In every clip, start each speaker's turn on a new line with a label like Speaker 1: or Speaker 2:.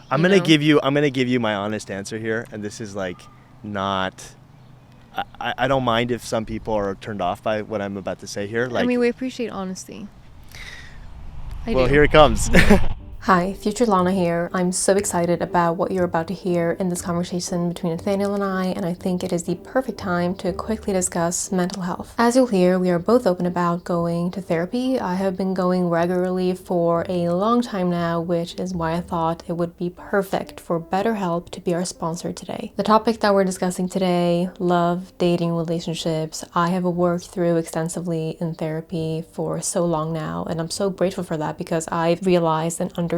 Speaker 1: I'm gonna give you my honest answer here, and this is like not. I don't mind if some people are turned off by what I'm about to say here. Like,
Speaker 2: I mean, we appreciate honesty.
Speaker 1: Well, here it comes.
Speaker 3: Hi, future Lana here. I'm so excited about what you're about to hear in this conversation between Nathaniel and I think it is the perfect time to quickly discuss mental health. As you'll hear, we are both open about going to therapy. I have been going regularly for a long time now, which is why I thought it would be perfect for BetterHelp to be our sponsor today. The topic that we're discussing today, love, dating, relationships, I have worked through extensively in therapy for so long now, and I'm so grateful for that because I've realized and understood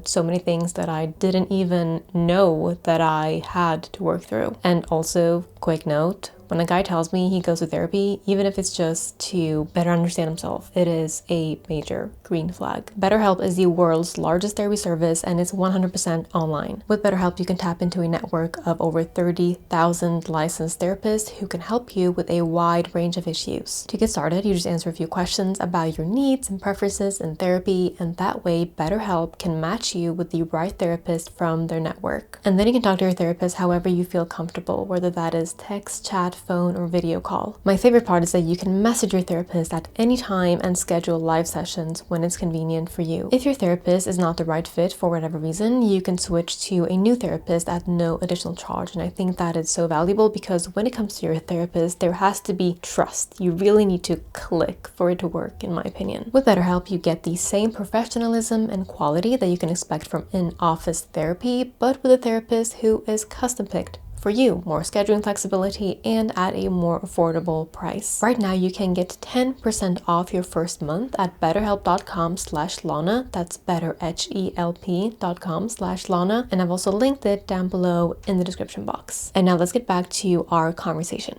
Speaker 3: so many things that I didn't even know that I had to work through. And also, quick note, when a guy tells me he goes to therapy, even if it's just to better understand himself, it is a major green flag. BetterHelp is the world's largest therapy service and it's 100% online. With BetterHelp, you can tap into a network of over 30,000 licensed therapists who can help you with a wide range of issues. To get started, you just answer a few questions about your needs and preferences in therapy, and that way BetterHelp can match you with the right therapist from their network. And then you can talk to your therapist however you feel comfortable, whether that is text, chat, phone, or video call. My favorite part is that you can message your therapist at any time and schedule live sessions when it's convenient for you. If your therapist is not the right fit for whatever reason, you can switch to a new therapist at no additional charge. And I think that is so valuable because when it comes to your therapist, there has to be trust. You really need to click for it to work, in my opinion. With BetterHelp, you get the same professionalism and quality that you can expect from in-office therapy, but with a therapist who is custom picked for you, more scheduling flexibility, and at a more affordable price. Right now, you can get 10% off your first month at betterhelp.com/Lana. That's betterhelp.com/Lana. And I've also linked it down below in the description box. And now let's get back to our conversation.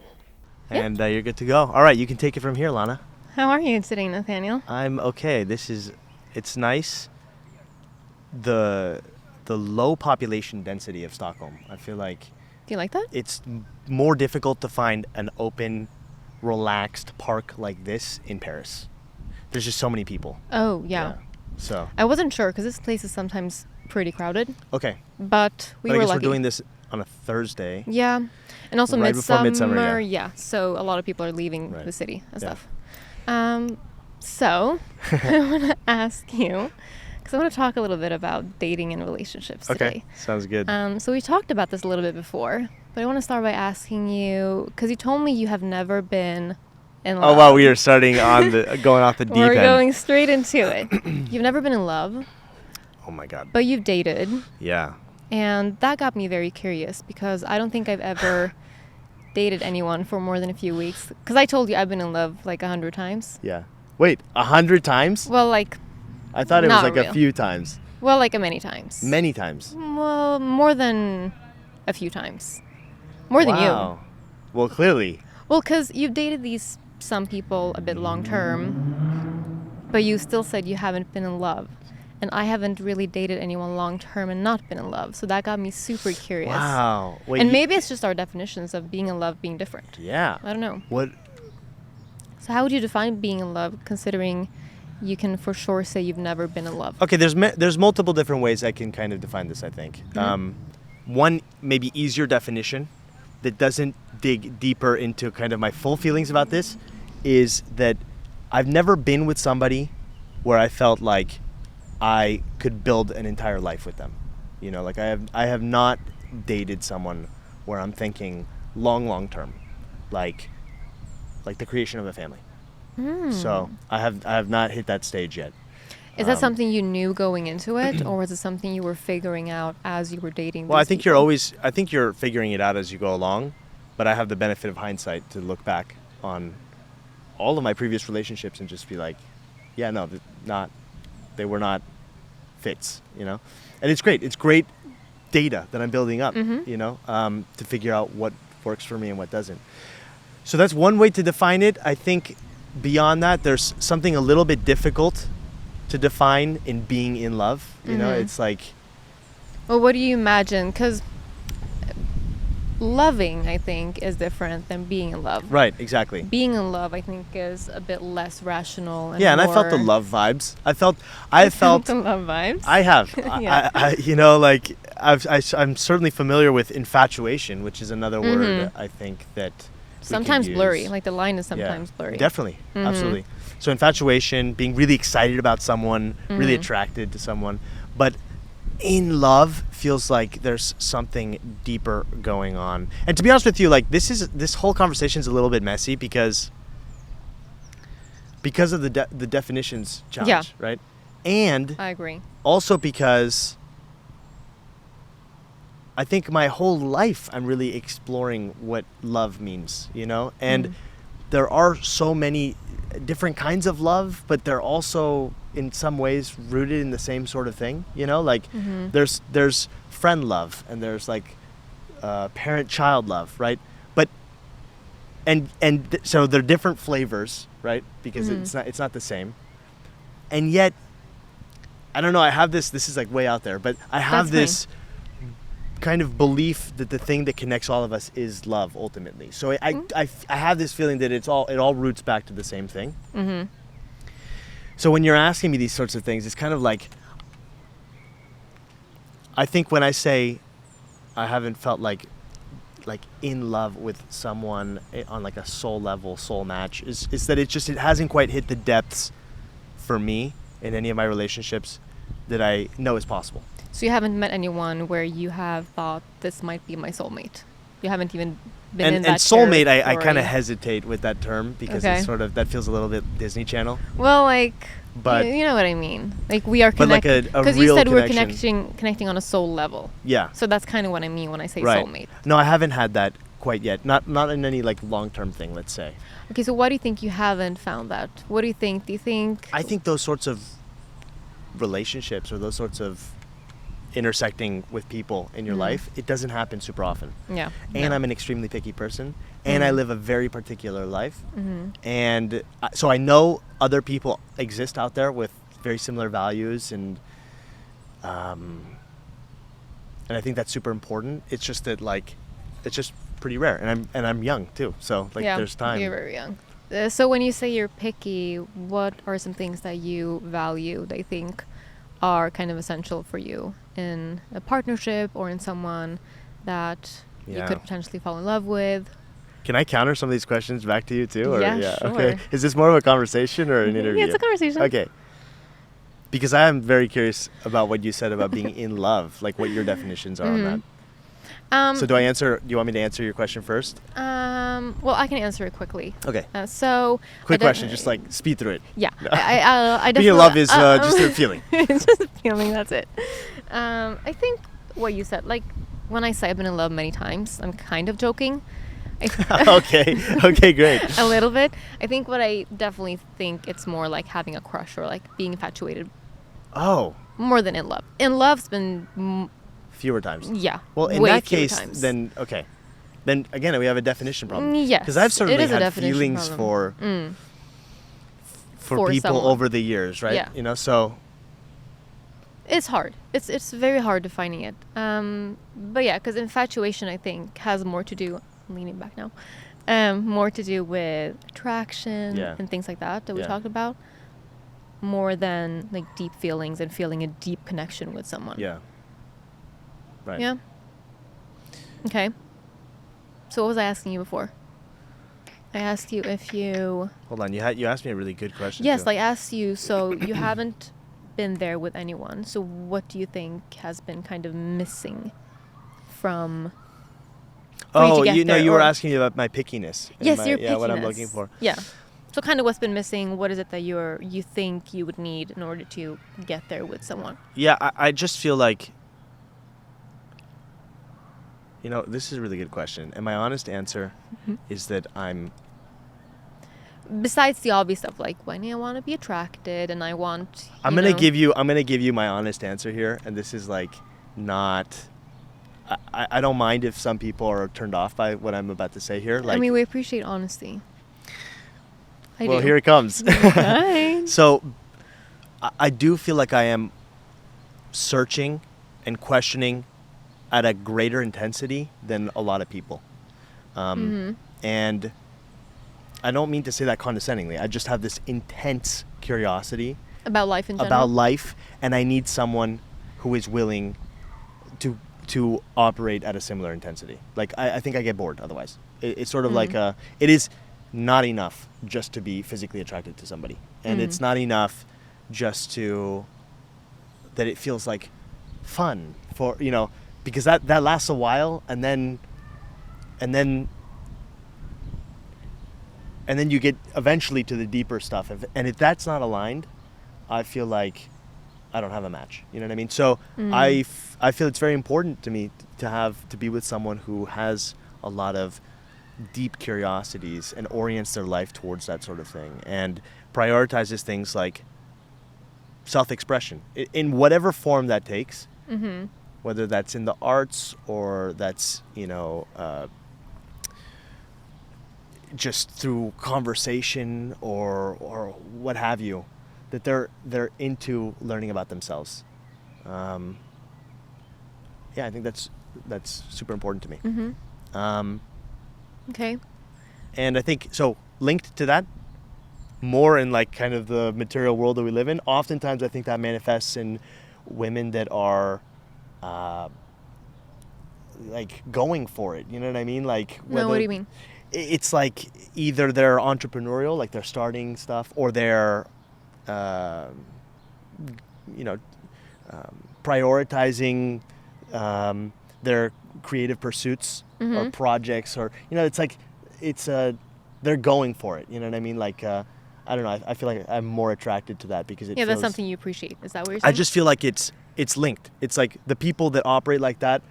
Speaker 1: And you're good to go. All right, you can take it from here, Lana.
Speaker 2: How are you today, Nathaniel?
Speaker 1: I'm okay. It's nice. The low population density of Stockholm. I feel like.
Speaker 2: Do you like that?
Speaker 1: It's more difficult to find an open, relaxed park like this in Paris. There's just so many people.
Speaker 2: Oh, yeah.
Speaker 1: So
Speaker 2: I wasn't sure because this place is sometimes pretty crowded.
Speaker 1: Okay.
Speaker 2: But
Speaker 1: I guess we're doing this on a Thursday.
Speaker 2: Yeah. And also
Speaker 1: right before midsummer,
Speaker 2: yeah. So a lot of people are leaving the city and stuff. So I want to ask you, because I want to talk a little bit about dating and relationships today.
Speaker 1: Okay, sounds good.
Speaker 2: So we talked about this a little bit before, but I want to start by asking you, because you told me you have never been in love.
Speaker 1: Oh, wow, we are starting on going off the deep end.
Speaker 2: We're going straight into it. You've never been in love.
Speaker 1: Oh, my God.
Speaker 2: But you've dated.
Speaker 1: Yeah.
Speaker 2: And that got me very curious, because I don't think I've ever dated anyone for more than a few weeks. Because I told you I've been in love like 100 times.
Speaker 1: Yeah. Wait, 100 times?
Speaker 2: Well, like...
Speaker 1: I thought it was like a few times.
Speaker 2: Well, like many times.
Speaker 1: Many times?
Speaker 2: Well, more than a few times. More than you.
Speaker 1: Well, clearly.
Speaker 2: Well, because you've dated some people a bit long term, but you still said you haven't been in love. And I haven't really dated anyone long term and not been in love. So that got me super curious.
Speaker 1: Wow. Wait,
Speaker 2: and maybe it's just our definitions of being in love being different.
Speaker 1: Yeah.
Speaker 2: I don't know.
Speaker 1: What?
Speaker 2: So how would you define being in love, considering you can for sure say you've never been in love?
Speaker 1: Okay, there's multiple different ways I can kind of define this, I think.
Speaker 2: Mm-hmm.
Speaker 1: One maybe easier definition that doesn't dig deeper into kind of my full feelings about this is that I've never been with somebody where I felt like I could build an entire life with them. You know, like I have not dated someone where I'm thinking long term, like the creation of a family. So I have not hit that stage yet.
Speaker 2: Is that something you knew going into it, or was it something you were figuring out as you were dating?
Speaker 1: Well, I think you're figuring it out as you go along, but I have the benefit of hindsight to look back on all of my previous relationships and just be like, yeah, no, they were not fits, you know? And it's great. It's great data that I'm building up, you know, to figure out what works for me and what doesn't. So that's one way to define it. I think beyond that, there's something a little bit difficult to define in being in love. You know, it's like...
Speaker 2: Well, what do you imagine? Because loving, I think, is different than being in love.
Speaker 1: Right, exactly.
Speaker 2: Being in love, I think, is a bit less rational. And
Speaker 1: and I felt the love vibes. I felt
Speaker 2: the love vibes?
Speaker 1: I have.
Speaker 2: Yeah.
Speaker 1: I you know, like, I'm certainly familiar with infatuation, which is another word I think that we could
Speaker 2: Sometimes blurry.
Speaker 1: use.
Speaker 2: Like the line is
Speaker 1: Yeah,
Speaker 2: sometimes blurry.
Speaker 1: Definitely, absolutely. So infatuation, being really excited about someone, really attracted to someone, but in love feels like there's something deeper going on. And to be honest with you, like this whole conversation is a little bit messy because of the definitions challenge, right? And
Speaker 2: I agree.
Speaker 1: also because I think my whole life I'm really exploring what love means, you know? And there are so many different kinds of love, but they're also in some ways rooted in the same sort of thing, you know? Like there's friend love and there's like parent-child love, right? But so they're different flavors, right? Because it's not the same. And yet I don't know, I have this is like way out there, but I have this kind of belief that the thing that connects all of us is love ultimately. So I have this feeling that it all roots back to the same thing. So when you're asking me these sorts of things, it's kind of like, I think when I say I haven't felt like in love with someone on like a soul level, soul match, is that it hasn't quite hit the depths for me in any of my relationships that I know is possible.
Speaker 2: So you haven't met anyone where you have thought this might be my soulmate. You haven't even been in that
Speaker 1: And soulmate, I kind
Speaker 2: territory.
Speaker 1: of hesitate with that term because
Speaker 2: Okay.
Speaker 1: it's sort of, that feels a little bit Disney Channel.
Speaker 2: Well, like,
Speaker 1: But-
Speaker 2: you know what I mean. Like we are
Speaker 1: But like
Speaker 2: connected.
Speaker 1: a
Speaker 2: Because you
Speaker 1: real
Speaker 2: said we're
Speaker 1: connection.
Speaker 2: connecting on a soul level.
Speaker 1: Yeah.
Speaker 2: So that's kind of what I mean when I say
Speaker 1: Right.
Speaker 2: soulmate.
Speaker 1: No, I haven't had that quite yet. Not in any like long-term thing, let's say.
Speaker 2: Okay, so why do you think you haven't found that? What do you think? Do you think...
Speaker 1: I think those sorts of relationships or those sorts of intersecting with people in your life, it doesn't happen super often.
Speaker 2: Yeah.
Speaker 1: And
Speaker 2: no.
Speaker 1: I'm an extremely picky person, and I live a very particular life. And so I know other people exist out there with very similar values, and I think that's super important. It's just that like, it's just pretty rare, and I'm young too, so like there's time.
Speaker 2: You're very young. So when you say you're picky, what are some things that you value that you think are kind of essential for you in a partnership or in someone that you
Speaker 1: Yeah.
Speaker 2: could potentially fall in love with?
Speaker 1: Can I counter some of these questions back to you too? Or,
Speaker 2: Yeah,
Speaker 1: Okay.
Speaker 2: sure.
Speaker 1: Is this more of a conversation or an interview?
Speaker 2: Yeah, it's a conversation.
Speaker 1: Okay. Because I am very curious about what you said about being in love, like what your definitions are on that. So do you want me to answer your question first?
Speaker 2: Well, I can answer it quickly.
Speaker 1: Okay.
Speaker 2: So
Speaker 1: Quick
Speaker 2: I
Speaker 1: question, just like speed through it.
Speaker 2: Yeah, I
Speaker 1: Being in love is just a feeling.
Speaker 2: It's just a feeling. That's it. I think what you said, like when I say I've been in love many times, I'm kind of joking.
Speaker 1: Okay, great.
Speaker 2: A little bit. I think what I definitely think it's more like having a crush or like being infatuated
Speaker 1: Oh,
Speaker 2: more than in love. In love's been
Speaker 1: fewer times.
Speaker 2: yeah.
Speaker 1: Well, in
Speaker 2: way
Speaker 1: that
Speaker 2: fewer
Speaker 1: case,
Speaker 2: times.
Speaker 1: then okay. Then again, we have a definition problem.
Speaker 2: Yes,
Speaker 1: Because I've
Speaker 2: it
Speaker 1: certainly
Speaker 2: is a
Speaker 1: had
Speaker 2: definition
Speaker 1: feelings
Speaker 2: problem.
Speaker 1: for
Speaker 2: For
Speaker 1: people
Speaker 2: someone.
Speaker 1: over the years, right?
Speaker 2: Yeah.
Speaker 1: You know, so
Speaker 2: It's hard. It's very hard defining it. But yeah, because infatuation, I think, has more to do. I'm leaning back now. More to do with attraction and things like that we
Speaker 1: Yeah.
Speaker 2: talked about, more than like deep feelings and feeling a deep connection with someone.
Speaker 1: yeah. Right.
Speaker 2: Yeah. Okay. So what was I asking you before? I asked you if you.
Speaker 1: Hold on, you asked me a really good question.
Speaker 2: Yes,
Speaker 1: too.
Speaker 2: I asked you. So you haven't been there with anyone. So what do you think has been kind of missing from? for you to
Speaker 1: Oh,
Speaker 2: get
Speaker 1: you know,
Speaker 2: there,
Speaker 1: you were
Speaker 2: or-
Speaker 1: asking me about my pickiness. and
Speaker 2: Yes,
Speaker 1: my,
Speaker 2: your
Speaker 1: yeah, what I'm
Speaker 2: pickiness.
Speaker 1: looking for.
Speaker 2: Yeah. So kind of what's been missing? What is it that you think you would need in order to get there with someone?
Speaker 1: Yeah, I just feel like, you know, this is a really good question, and my honest answer is that I'm.
Speaker 2: Besides the obvious stuff like when I want to be attracted and I want.
Speaker 1: I'm gonna give you my honest answer here, and this is like not. I don't mind if some people are turned off by what I'm about to say here. Like,
Speaker 2: I mean, we appreciate honesty.
Speaker 1: well, here it comes.
Speaker 2: Hi.
Speaker 1: So, I do feel like I am searching and questioning at a greater intensity than a lot of people. And I don't mean to say that condescendingly. I just have this intense curiosity
Speaker 2: About life in general.
Speaker 1: about life, and I need someone who is willing to to operate at a similar intensity. Like I think I get bored otherwise. It's sort of like it is not enough just to be physically attracted to somebody, and it's not enough just to that it feels like fun for because that lasts a while, and then you get eventually to the deeper stuff, and if that's not aligned, I feel like I don't have a match. You know what I mean? So I feel it's very important to me to be with someone who has a lot of deep curiosities and orients their life towards that sort of thing, and prioritizes things like self-expression in whatever form that takes, whether that's in the arts or that's just through conversation or what have you, that they're into learning about themselves. I think that's super important to me.
Speaker 2: Okay.
Speaker 1: And I think so linked to that, more in like kind of the material world that we live in, oftentimes I think that manifests in women that are like going for it. You know what I mean? Like
Speaker 2: No, what do you mean?
Speaker 1: It's like either they're entrepreneurial, like they're starting stuff, or they're prioritizing their creative pursuits or projects, or it's like they're going for it. You know what I mean? Like I don't know. I feel like I'm more attracted to that because it feels,
Speaker 2: that's something you appreciate. Is that what you're saying?
Speaker 1: I just feel like it's linked. It's like the people that operate like that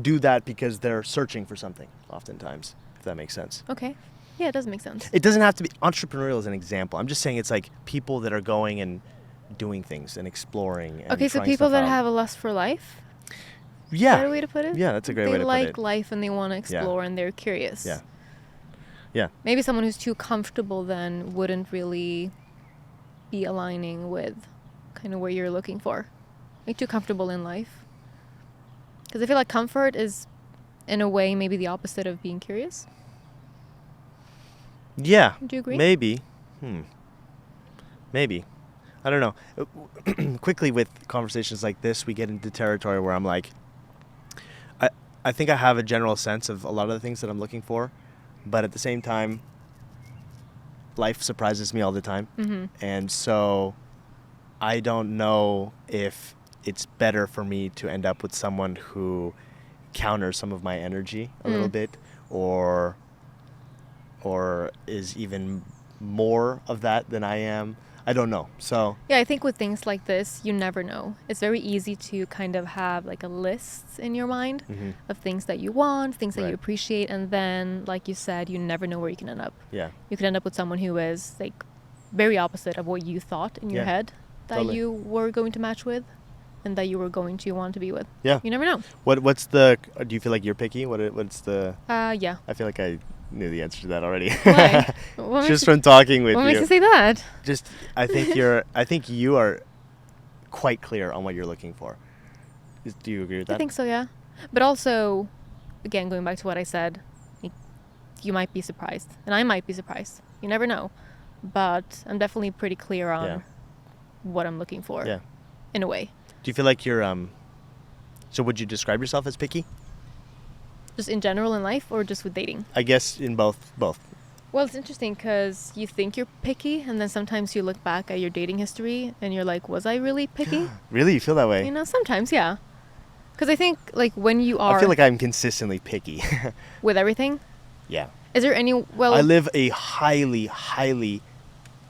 Speaker 1: do that because they're searching for something oftentimes, if that makes sense.
Speaker 2: Okay. Yeah, it does make sense.
Speaker 1: It doesn't have to be entrepreneurial as an example. I'm just saying it's like people that are going and doing things and exploring. And
Speaker 2: Okay, so
Speaker 1: trying
Speaker 2: people
Speaker 1: stuff
Speaker 2: that
Speaker 1: out.
Speaker 2: have a lust for life?
Speaker 1: Yeah.
Speaker 2: Is that a way to put it?
Speaker 1: Yeah, that's a great way to put
Speaker 2: They
Speaker 1: it.
Speaker 2: like life and they want to explore and they're curious.
Speaker 1: Yeah. Yeah.
Speaker 2: Maybe someone who's too comfortable then wouldn't really be aligning with kind of what you're looking for. Like too comfortable in life. Because I feel like comfort is, in a way, maybe the opposite of being curious.
Speaker 1: Yeah.
Speaker 2: Do you agree?
Speaker 1: Maybe. Maybe. I don't know. Quickly with conversations like this, we get into territory where I'm like, I think I have a general sense of a lot of the things that I'm looking for, but at the same time, life surprises me all the time. And so I don't know if it's better for me to end up with someone who counters some of my energy a little bit, or is even more of that than I am. I don't know. So
Speaker 2: Yeah, I think with things like this, you never know. It's very easy to kind of have like a list in your mind of things that you want, things that you
Speaker 1: Right.
Speaker 2: appreciate, and then, like you said, you never know where you can end up.
Speaker 1: yeah.
Speaker 2: You could end up with someone who is like very opposite of what you thought in your
Speaker 1: Yeah,
Speaker 2: head that
Speaker 1: totally.
Speaker 2: you were going to match with and that you were going to want to be with.
Speaker 1: Yeah.
Speaker 2: You never know.
Speaker 1: What's the? Do you feel like you're picky? What's the?
Speaker 2: Yeah.
Speaker 1: I feel like I knew the answer to that already.
Speaker 2: Why? What makes
Speaker 1: Just
Speaker 2: you-
Speaker 1: from talking with
Speaker 2: What
Speaker 1: you.
Speaker 2: makes you say that?
Speaker 1: Just I think you are quite clear on what you're looking for. Do you agree with that?
Speaker 2: I think so, yeah. But also, again, going back to what I said, you might be surprised, and I might be surprised. You never know. But I'm definitely pretty clear on what I'm looking for.
Speaker 1: Yeah.
Speaker 2: In a way.
Speaker 1: Do you feel like you're so would you describe yourself as picky?
Speaker 2: Just in general in life, or just with dating?
Speaker 1: I guess in both.
Speaker 2: Well, it's interesting because you think you're picky, and then sometimes you look back at your dating history, and you're like, was I really picky?
Speaker 1: Really? You feel that way?
Speaker 2: You know, sometimes, yeah. Because I think, like, when you are
Speaker 1: I feel like I'm consistently picky.
Speaker 2: with everything,
Speaker 1: Yeah.
Speaker 2: is there any, well...
Speaker 1: I live a highly, highly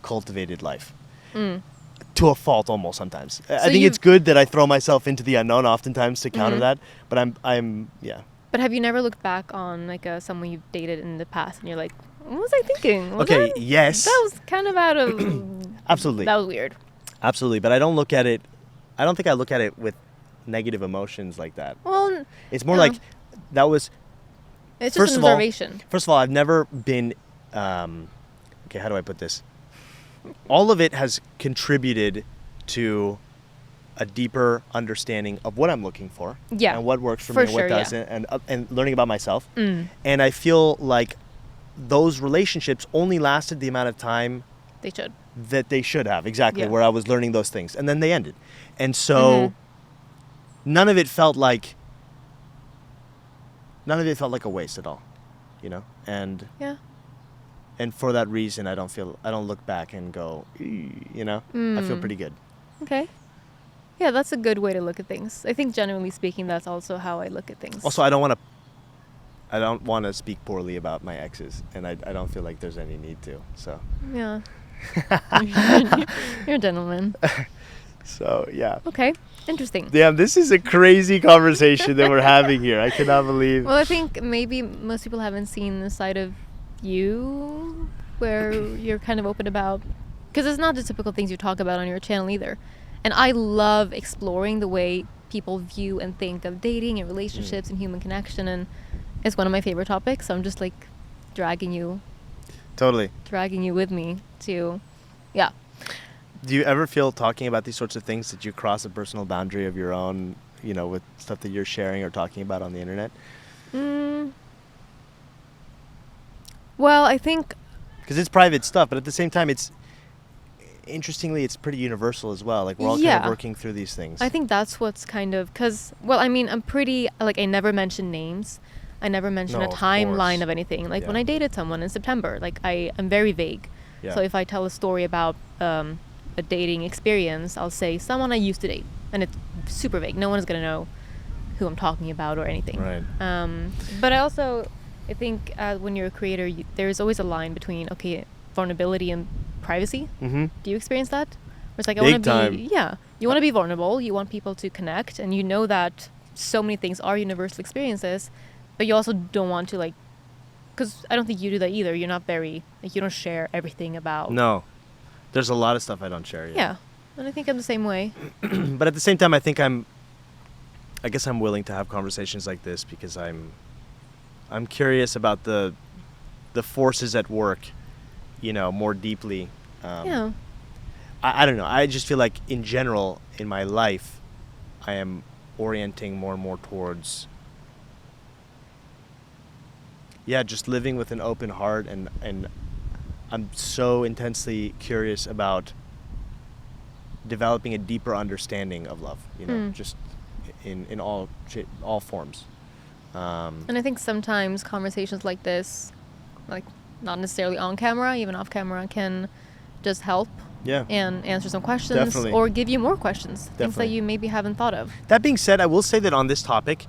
Speaker 1: cultivated life. To a fault almost sometimes. I think it's good that I throw myself into the unknown oftentimes to counter that, but I'm yeah.
Speaker 2: But have you never looked back on, like, someone you've dated in the past, and you're like, what was I thinking?
Speaker 1: Okay, yes.
Speaker 2: That was kind of out of...
Speaker 1: Absolutely.
Speaker 2: That was weird.
Speaker 1: Absolutely, but I don't think I look at it with negative emotions like that.
Speaker 2: Well,
Speaker 1: It's more
Speaker 2: yeah.
Speaker 1: like that was
Speaker 2: it's just
Speaker 1: first
Speaker 2: an
Speaker 1: of all-
Speaker 2: observation.
Speaker 1: First of all, I've never been okay, how do I put this? All of it has contributed to a deeper understanding of what I'm looking for,
Speaker 2: Yeah,
Speaker 1: and what works for
Speaker 2: for
Speaker 1: me and what
Speaker 2: sure, yeah.
Speaker 1: doesn't, and learning about myself. And I feel like those relationships only lasted the amount of time
Speaker 2: They should.
Speaker 1: that they should have, exactly,
Speaker 2: Yeah.
Speaker 1: where I was learning those things, and then they ended. And so none of it felt like none of it felt like a waste at all, you know. And
Speaker 2: Yeah.
Speaker 1: and for that reason, I don't look back and go, you know. I feel pretty good.
Speaker 2: Okay. Yeah, that's a good way to look at things. I think generally speaking, that's also how I look at things.
Speaker 1: Also, I don't want to speak poorly about my exes, and I don't feel like there's any need to. So.
Speaker 2: Yeah. You're a gentleman.
Speaker 1: So yeah.
Speaker 2: Okay. Interesting.
Speaker 1: Damn, this is a crazy conversation that we're having here. I cannot believe.
Speaker 2: Well, I think maybe most people haven't seen the side of you where you're kind of open about, because it's not the typical things you talk about on your channel either. And I love exploring the way people view and think of dating and relationships and human connection, and it's one of my favorite topics. So I'm just like dragging you with me to, yeah.
Speaker 1: Do you ever feel talking about these sorts of things that you cross a personal boundary of your own, you know, with stuff that you're sharing or talking about on the internet?
Speaker 2: Well, I think,
Speaker 1: because it's private stuff, but at the same time, interestingly, it's pretty universal as well. Like, we're all kind of working through these things.
Speaker 2: I think that's what's kind of, because, well, I mean, I'm pretty, like, I never mention names. I never mention a timeline of anything. Like, when I dated someone in September, like, I'm very vague. Yeah. So if I tell a story about a dating experience, I'll say someone I used to date. And it's super vague. No one's going to know who I'm talking about or anything.
Speaker 1: Right.
Speaker 2: But I think when you're a creator, there's always a line between, okay, vulnerability and privacy. Mm-hmm. Do you experience that? Where it's like, you want to be vulnerable, you want people to connect, and you know that so many things are universal experiences, but you also don't want to, like, because I don't think you do that either. You're not very, like, you don't share everything about.
Speaker 1: No. There's a lot of stuff I don't share yet.
Speaker 2: Yeah. And I think I'm the same way.
Speaker 1: But at the same time, I guess I'm willing to have conversations like this because I'm curious about the forces at work, you know, more deeply.
Speaker 2: Yeah.
Speaker 1: I don't know. I just feel like in general in my life, I am orienting more and more towards, just living with an open heart, and I'm so intensely curious about developing a deeper understanding of love, you know, just in all forms.
Speaker 2: And I think sometimes conversations like this, like not necessarily on camera, even off camera, can just help and answer some questions.
Speaker 1: Definitely.
Speaker 2: Or give you more questions,
Speaker 1: Definitely.
Speaker 2: things that you maybe haven't thought of.
Speaker 1: That being said, I will say that on this topic,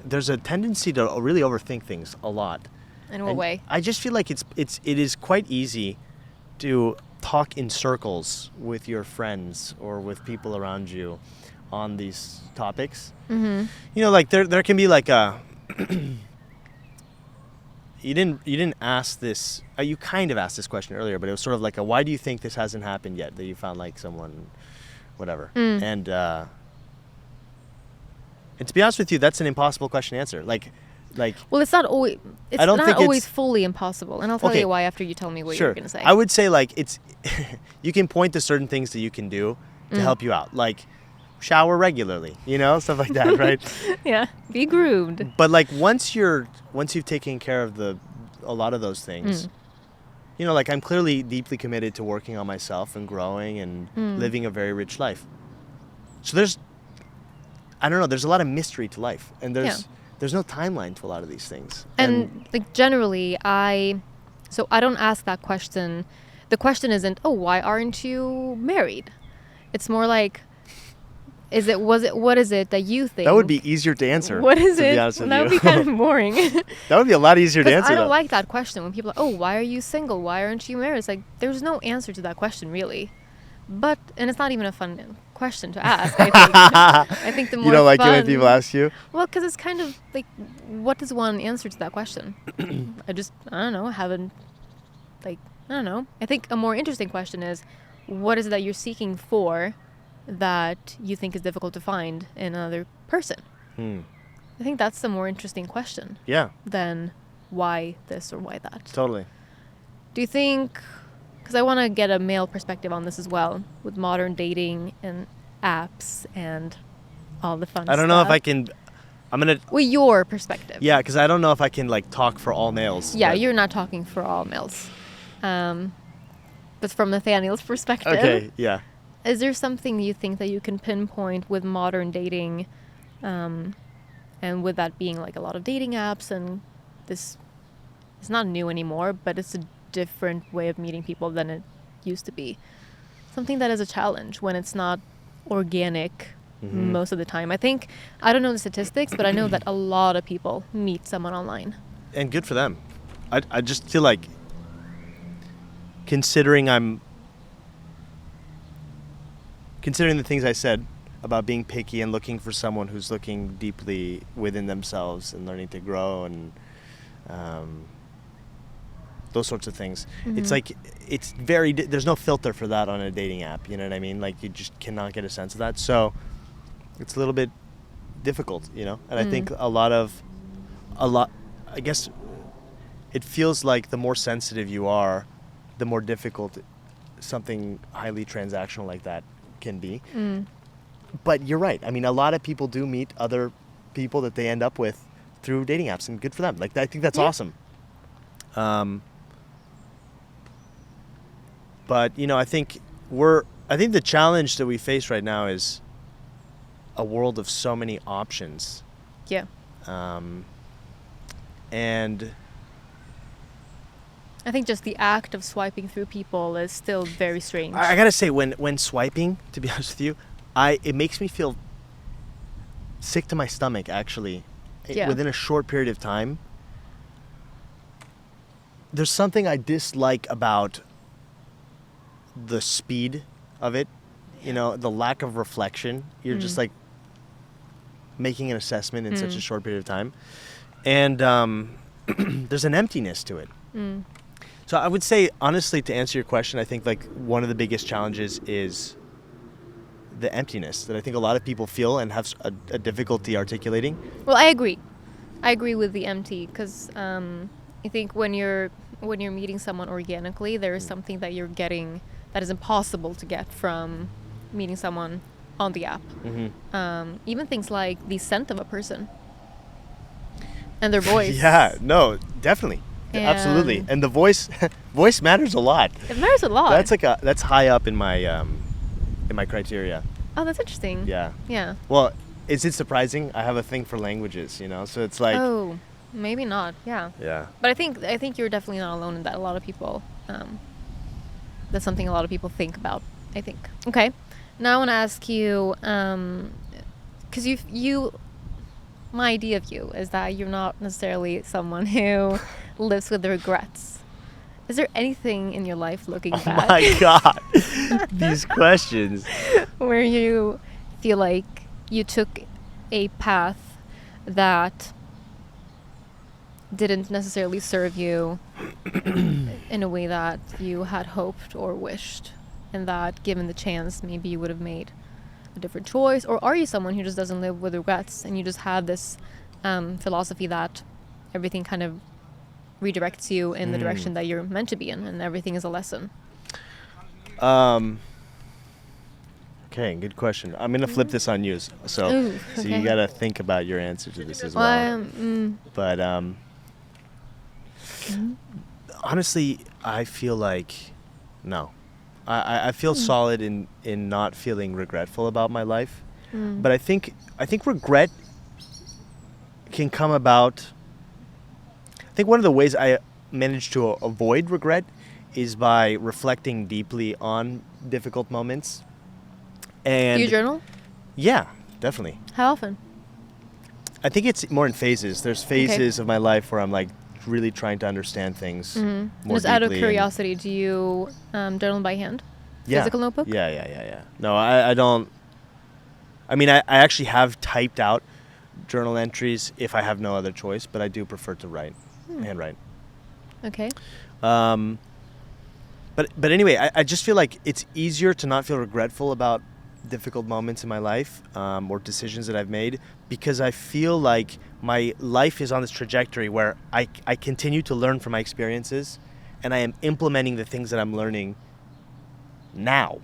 Speaker 1: there's a tendency to really overthink things a lot.
Speaker 2: In what way?
Speaker 1: I just feel like it is quite easy to talk in circles with your friends or with people around you on these topics. Mm-hmm. You know, like there can be like a you didn't ask this, you kind of asked this question earlier, but it was sort of like a, why do you think this hasn't happened yet, that you found like someone, whatever. And to be honest with you, that's an impossible question to answer. Like
Speaker 2: well, it's not always fully impossible, and I'll tell you why after you tell me what you're going to say.
Speaker 1: I would say, like, it's you can point to certain things that you can do to help you out, like shower regularly, you know, stuff like that, right?
Speaker 2: Yeah, be groomed.
Speaker 1: But like once you've taken care of a lot of those things, you know, like I'm clearly deeply committed to working on myself and growing and living a very rich life. So there's a lot of mystery to life, and there's no timeline to a lot of these things.
Speaker 2: And like generally, I don't ask that question. The question isn't, oh, why aren't you married? It's more like, what is it that you think?
Speaker 1: That would be easier to answer.
Speaker 2: What is it?
Speaker 1: That
Speaker 2: would be kind of boring.
Speaker 1: That would be a lot easier to answer.
Speaker 2: I don't like that question when people are, oh, why are you single? Why aren't you married? It's like, there's no answer to that question, really. And it's not even a fun question to ask, I think. I think the more
Speaker 1: you don't like
Speaker 2: fun,
Speaker 1: it when people ask you?
Speaker 2: Well, because it's kind of like, what does one answer to that question? I don't know, I think a more interesting question is, what is it that you're seeking for that you think is difficult to find in another person? I think that's the more interesting question.
Speaker 1: Yeah.
Speaker 2: Than why this or why that.
Speaker 1: Totally.
Speaker 2: Do you think, because I want to get a male perspective on this as well, with modern dating and apps and all the fun stuff.
Speaker 1: I don't know if I can,
Speaker 2: Well, your perspective.
Speaker 1: Yeah, because I don't know if I can like talk for all males.
Speaker 2: Yeah, you're not talking for all males. But from Nathaniel's perspective.
Speaker 1: Okay, yeah.
Speaker 2: Is there something you think that you can pinpoint with modern dating And with that being like a lot of dating apps, and this is not new anymore, but it's a different way of meeting people than it used to be. Something that is a challenge when it's not organic most of the time. I don't know the statistics, but I know that a lot of people meet someone online.
Speaker 1: And good for them. I just feel like, considering the things I said about being picky and looking for someone who's looking deeply within themselves and learning to grow and those sorts of things. It's like, it's there's no filter for that on a dating app, you know what I mean? Like, you just cannot get a sense of that. So it's a little bit difficult, you know? And I think I guess it feels like the more sensitive you are, the more difficult something highly transactional like that can be. But you're right. I mean, a lot of people do meet other people that they end up with through dating apps, and good for them. Like, I think that's awesome. But, you know, I think the challenge that we face right now is a world of so many options.
Speaker 2: Yeah.
Speaker 1: And
Speaker 2: I think just the act of swiping through people is still very strange.
Speaker 1: I gotta say, when swiping, to be honest with you, it makes me feel sick to my stomach, actually.
Speaker 2: Yeah.
Speaker 1: Within a short period of time. There's something I dislike about the speed of it, you know, the lack of reflection. You're just like making an assessment in such a short period of time. And there's an emptiness to it. So I would say, honestly, to answer your question, I think like one of the biggest challenges is the emptiness that I think a lot of people feel and have a difficulty articulating.
Speaker 2: Well, I agree. I agree with the empty, because I think when you're meeting someone organically, there is something that you're getting that is impossible to get from meeting someone on the app. Even things like the scent of a person and their voice.
Speaker 1: Yeah, no, definitely. Absolutely. And the voice matters a lot.
Speaker 2: It matters a lot.
Speaker 1: That's high up in my criteria.
Speaker 2: Oh, that's interesting.
Speaker 1: Yeah.
Speaker 2: Yeah.
Speaker 1: Well, is it surprising? I have a thing for languages, you know, so it's like.
Speaker 2: Oh, maybe not. Yeah.
Speaker 1: Yeah.
Speaker 2: But I think you're definitely not alone in that. A lot of people, that's something a lot of people think about, I think. Okay. Now I want to ask you, because my idea of you is that you're not necessarily someone who lives with regrets. Is there anything in your life looking back?
Speaker 1: Oh my God. These questions.
Speaker 2: Where you feel like you took a path that didn't necessarily serve you in a way that you had hoped or wished, and that given the chance maybe you would have made a different choice? Or are you someone who just doesn't live with regrets, and you just have this philosophy that everything kind of redirects you in the direction that you're meant to be in, and everything is a lesson?
Speaker 1: Okay, good question. I'm gonna flip this on you, so
Speaker 2: Ooh,
Speaker 1: so
Speaker 2: okay.
Speaker 1: you gotta think about your answer to this as well. But honestly, I feel like no. I feel solid in not feeling regretful about my life. But I think regret can come about. I think one of the ways I manage to avoid regret is by reflecting deeply on difficult moments. And
Speaker 2: Do you journal?
Speaker 1: Yeah, definitely.
Speaker 2: How often?
Speaker 1: I think it's more in phases. There's phases of my life where I'm like really trying to understand things more
Speaker 2: Just out of
Speaker 1: deeply
Speaker 2: curiosity, do you journal by hand?
Speaker 1: Yeah.
Speaker 2: Physical notebook?
Speaker 1: Yeah. No, I don't. I mean, I actually have typed out journal entries if I have no other choice, but I do prefer to handwrite.
Speaker 2: Okay.
Speaker 1: But anyway, I just feel like it's easier to not feel regretful about difficult moments in my life or decisions that I've made, because I feel like my life is on this trajectory where I continue to learn from my experiences, and I am implementing the things that I'm learning now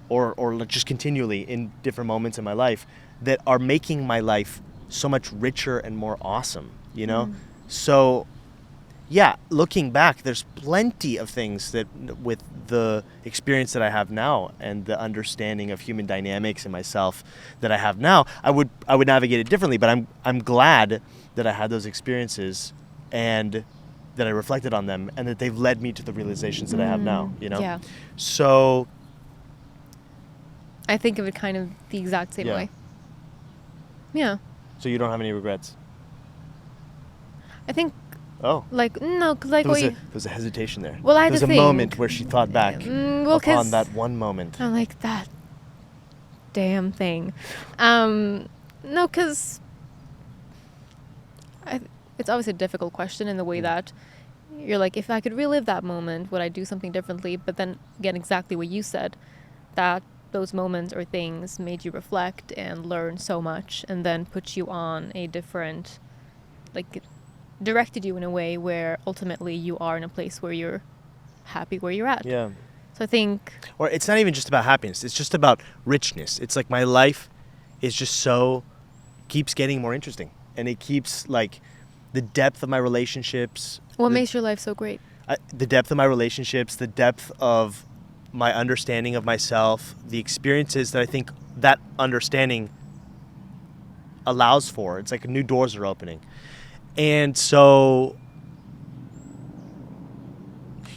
Speaker 1: or just continually in different moments in my life that are making my life so much richer and more awesome, you know? So yeah, looking back, there's plenty of things that with the experience that I have now and the understanding of human dynamics and myself that I have now, I would navigate it differently. But I'm glad that I had those experiences and that I reflected on them and that they've led me to the realizations that I have now, you know?
Speaker 2: Yeah.
Speaker 1: So
Speaker 2: I think of it kind of the exact same
Speaker 1: Yeah.
Speaker 2: way. Yeah.
Speaker 1: so you don't have any regrets?
Speaker 2: I think,
Speaker 1: Oh.
Speaker 2: like, no, 'cause, like,
Speaker 1: There was a hesitation there.
Speaker 2: Well, I had
Speaker 1: There was
Speaker 2: to
Speaker 1: a
Speaker 2: think.
Speaker 1: moment where she thought back
Speaker 2: well, 'cause
Speaker 1: upon that one moment.
Speaker 2: I'm like, that damn thing. No, because it's obviously a difficult question in the way that you're like, if I could relive that moment, would I do something differently? But then, again, exactly what you said, that those moments or things made you reflect and learn so much and then put you on a different, like, directed you in a way where ultimately you are in a place where you're happy where you're at.
Speaker 1: Yeah.
Speaker 2: So I think,
Speaker 1: Or it's not even just about happiness. It's just about richness. It's like my life is just keeps getting more interesting. And it keeps, like, the depth of my relationships.
Speaker 2: what makes your life so great?
Speaker 1: The depth of my relationships, the depth of my understanding of myself, the experiences that I think that understanding allows for. It's like new doors are opening. And so,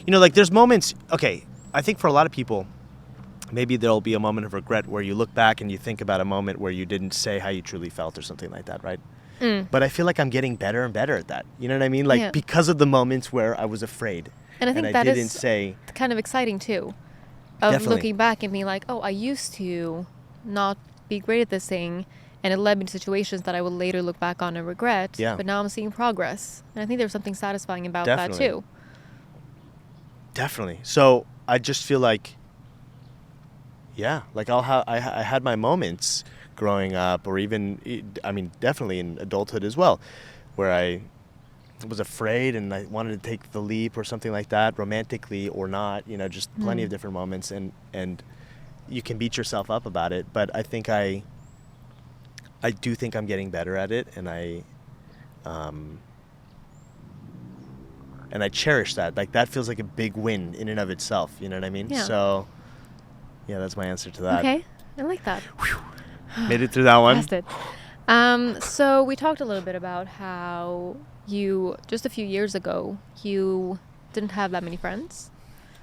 Speaker 1: you know, like there's moments, okay, I think for a lot of people, maybe there'll be a moment of regret where you look back and you think about a moment where you didn't say how you truly felt or something like that, right? But I feel like I'm getting better and better at that. You know what I mean? Like,
Speaker 2: Yeah.
Speaker 1: because of the moments where I was afraid.
Speaker 2: And I think
Speaker 1: I
Speaker 2: that
Speaker 1: didn't
Speaker 2: is
Speaker 1: say.
Speaker 2: kind of exciting too, of
Speaker 1: Definitely.
Speaker 2: looking back and being like, oh, I used to not be great at this thing, and it led me to situations that I will later look back on and regret.
Speaker 1: Yeah.
Speaker 2: But now I'm seeing progress, and I think there's something satisfying about
Speaker 1: Definitely.
Speaker 2: that too.
Speaker 1: Definitely. So I just feel like, yeah, like I had my moments growing up, or even, I mean, definitely in adulthood as well, where I was afraid and I wanted to take the leap or something like that, romantically or not, you know, just plenty of different moments, and you can beat yourself up about it. But I think I do think I'm getting better at it, and I cherish that. Like, that feels like a big win in and of itself. You know what I mean?
Speaker 2: Yeah.
Speaker 1: So, yeah, that's my answer to that.
Speaker 2: Okay, I like that.
Speaker 1: Made it through that one.
Speaker 2: Passed it. So we talked a little bit about how you, just a few years ago, you didn't have that many friends,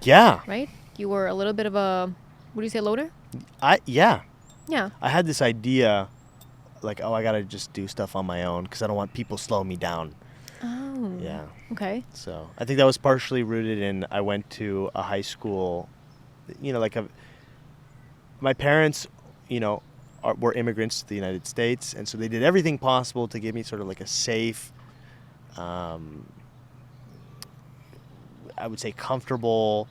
Speaker 1: Yeah.
Speaker 2: right? You were a little bit of a, what do you say, loner?
Speaker 1: Yeah.
Speaker 2: Yeah.
Speaker 1: I had this idea, like, oh, I gotta just do stuff on my own because I don't want people slowing me down.
Speaker 2: Oh.
Speaker 1: Yeah.
Speaker 2: Okay.
Speaker 1: So I think that was partially rooted in, I went to a high school, you know, like my parents, you know, were immigrants to the United States, and so they did everything possible to give me sort of like a safe, I would say comfortable,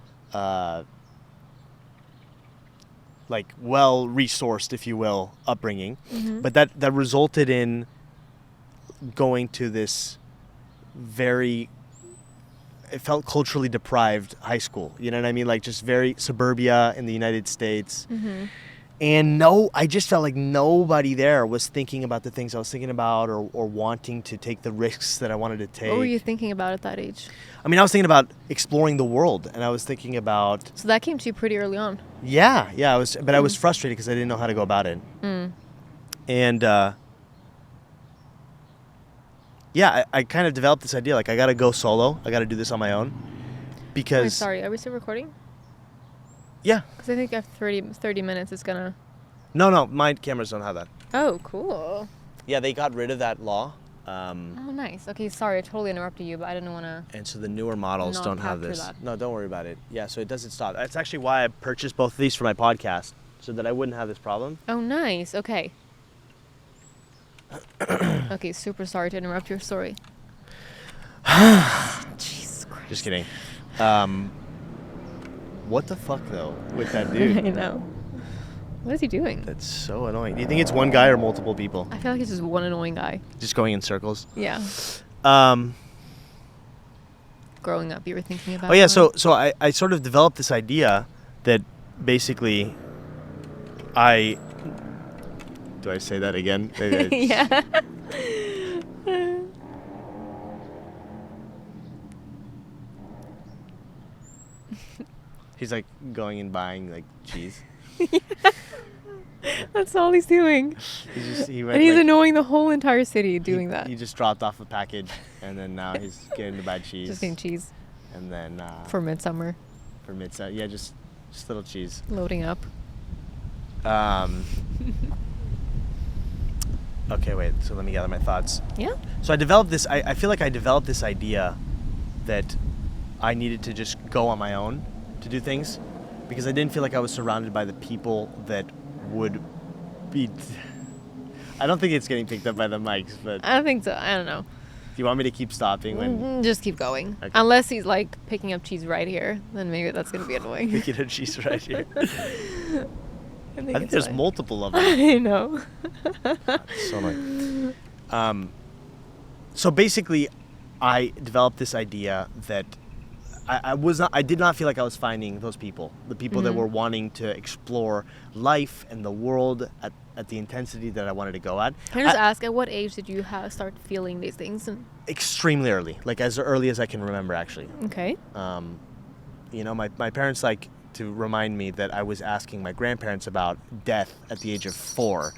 Speaker 1: like well-resourced, if you will, upbringing.
Speaker 2: Mm-hmm.
Speaker 1: But that resulted in going to this it felt culturally deprived high school. You know what I mean? Like, just very suburbia in the United States.
Speaker 2: Mm-hmm.
Speaker 1: And I just felt like nobody there was thinking about the things I was thinking about, or wanting to take the risks that I wanted to take.
Speaker 2: What were you thinking about at that age?
Speaker 1: I mean, I was thinking about exploring the world, and I was thinking about,
Speaker 2: So that came to you pretty early on.
Speaker 1: yeah, I was frustrated because I didn't know how to go about it. And yeah, I kind of developed this idea, like, I got to go solo. I got to do this on my own.
Speaker 2: Wait,
Speaker 1: Because,
Speaker 2: sorry, are we still recording?
Speaker 1: yeah.
Speaker 2: Because I think after 30 minutes it's gonna...
Speaker 1: No, my cameras don't have that.
Speaker 2: Oh, cool.
Speaker 1: Yeah, they got rid of that law.
Speaker 2: Oh, nice. Okay, sorry, I totally interrupted you, but I didn't want to...
Speaker 1: And so the newer models
Speaker 2: Not
Speaker 1: don't have
Speaker 2: capture
Speaker 1: this.
Speaker 2: that.
Speaker 1: No, don't worry about it. Yeah, so it doesn't stop. That's actually why I purchased both of these for my podcast, so that I wouldn't have this problem.
Speaker 2: Oh, nice. Okay. Okay, super sorry to interrupt your story. Jesus Christ.
Speaker 1: Just kidding. What the fuck, though, with that
Speaker 2: I
Speaker 1: dude?
Speaker 2: know. What is he doing?
Speaker 1: That's so annoying. Do you think it's one guy or multiple people?
Speaker 2: I feel like he's just one annoying guy.
Speaker 1: Just going in circles?
Speaker 2: Yeah. Growing up, you were thinking about...
Speaker 1: Oh, yeah,
Speaker 2: that?
Speaker 1: so I sort of developed this idea that basically do I say that again? Maybe
Speaker 2: Yeah.
Speaker 1: He's like going and buying like cheese.
Speaker 2: That's all he's doing.
Speaker 1: He went,
Speaker 2: And he's
Speaker 1: like,
Speaker 2: annoying the whole entire city doing that.
Speaker 1: He just dropped off a package, and then now he's getting to buy cheese.
Speaker 2: Just eating cheese.
Speaker 1: And then
Speaker 2: For midsummer.
Speaker 1: for midsummer, yeah, just little cheese.
Speaker 2: Loading up.
Speaker 1: Okay, wait. So let me gather my thoughts.
Speaker 2: Yeah.
Speaker 1: So I developed this. I feel like I developed this idea that I needed to just go on my own to do things, because I didn't feel like I was surrounded by the people that would be. I don't think it's getting picked up by the mics, but
Speaker 2: I don't think so. I don't know.
Speaker 1: do you want me to keep stopping when
Speaker 2: Just keep going.
Speaker 1: Okay.
Speaker 2: Unless he's like picking up cheese right here, then maybe that's gonna be annoying.
Speaker 1: we get a cheese right here?
Speaker 2: I
Speaker 1: I think
Speaker 2: it's
Speaker 1: there's
Speaker 2: fine.
Speaker 1: multiple of them.
Speaker 2: I know.
Speaker 1: So annoying. So basically, I developed this idea that I did not feel like I was finding those people, the people that were wanting to explore life and the world at the intensity that I wanted to go at.
Speaker 2: Can I just ask, at what age did you start feeling these things?
Speaker 1: Extremely early, like as early as I can remember, actually.
Speaker 2: Okay.
Speaker 1: My parents like to remind me that I was asking my grandparents about death at the age of 4,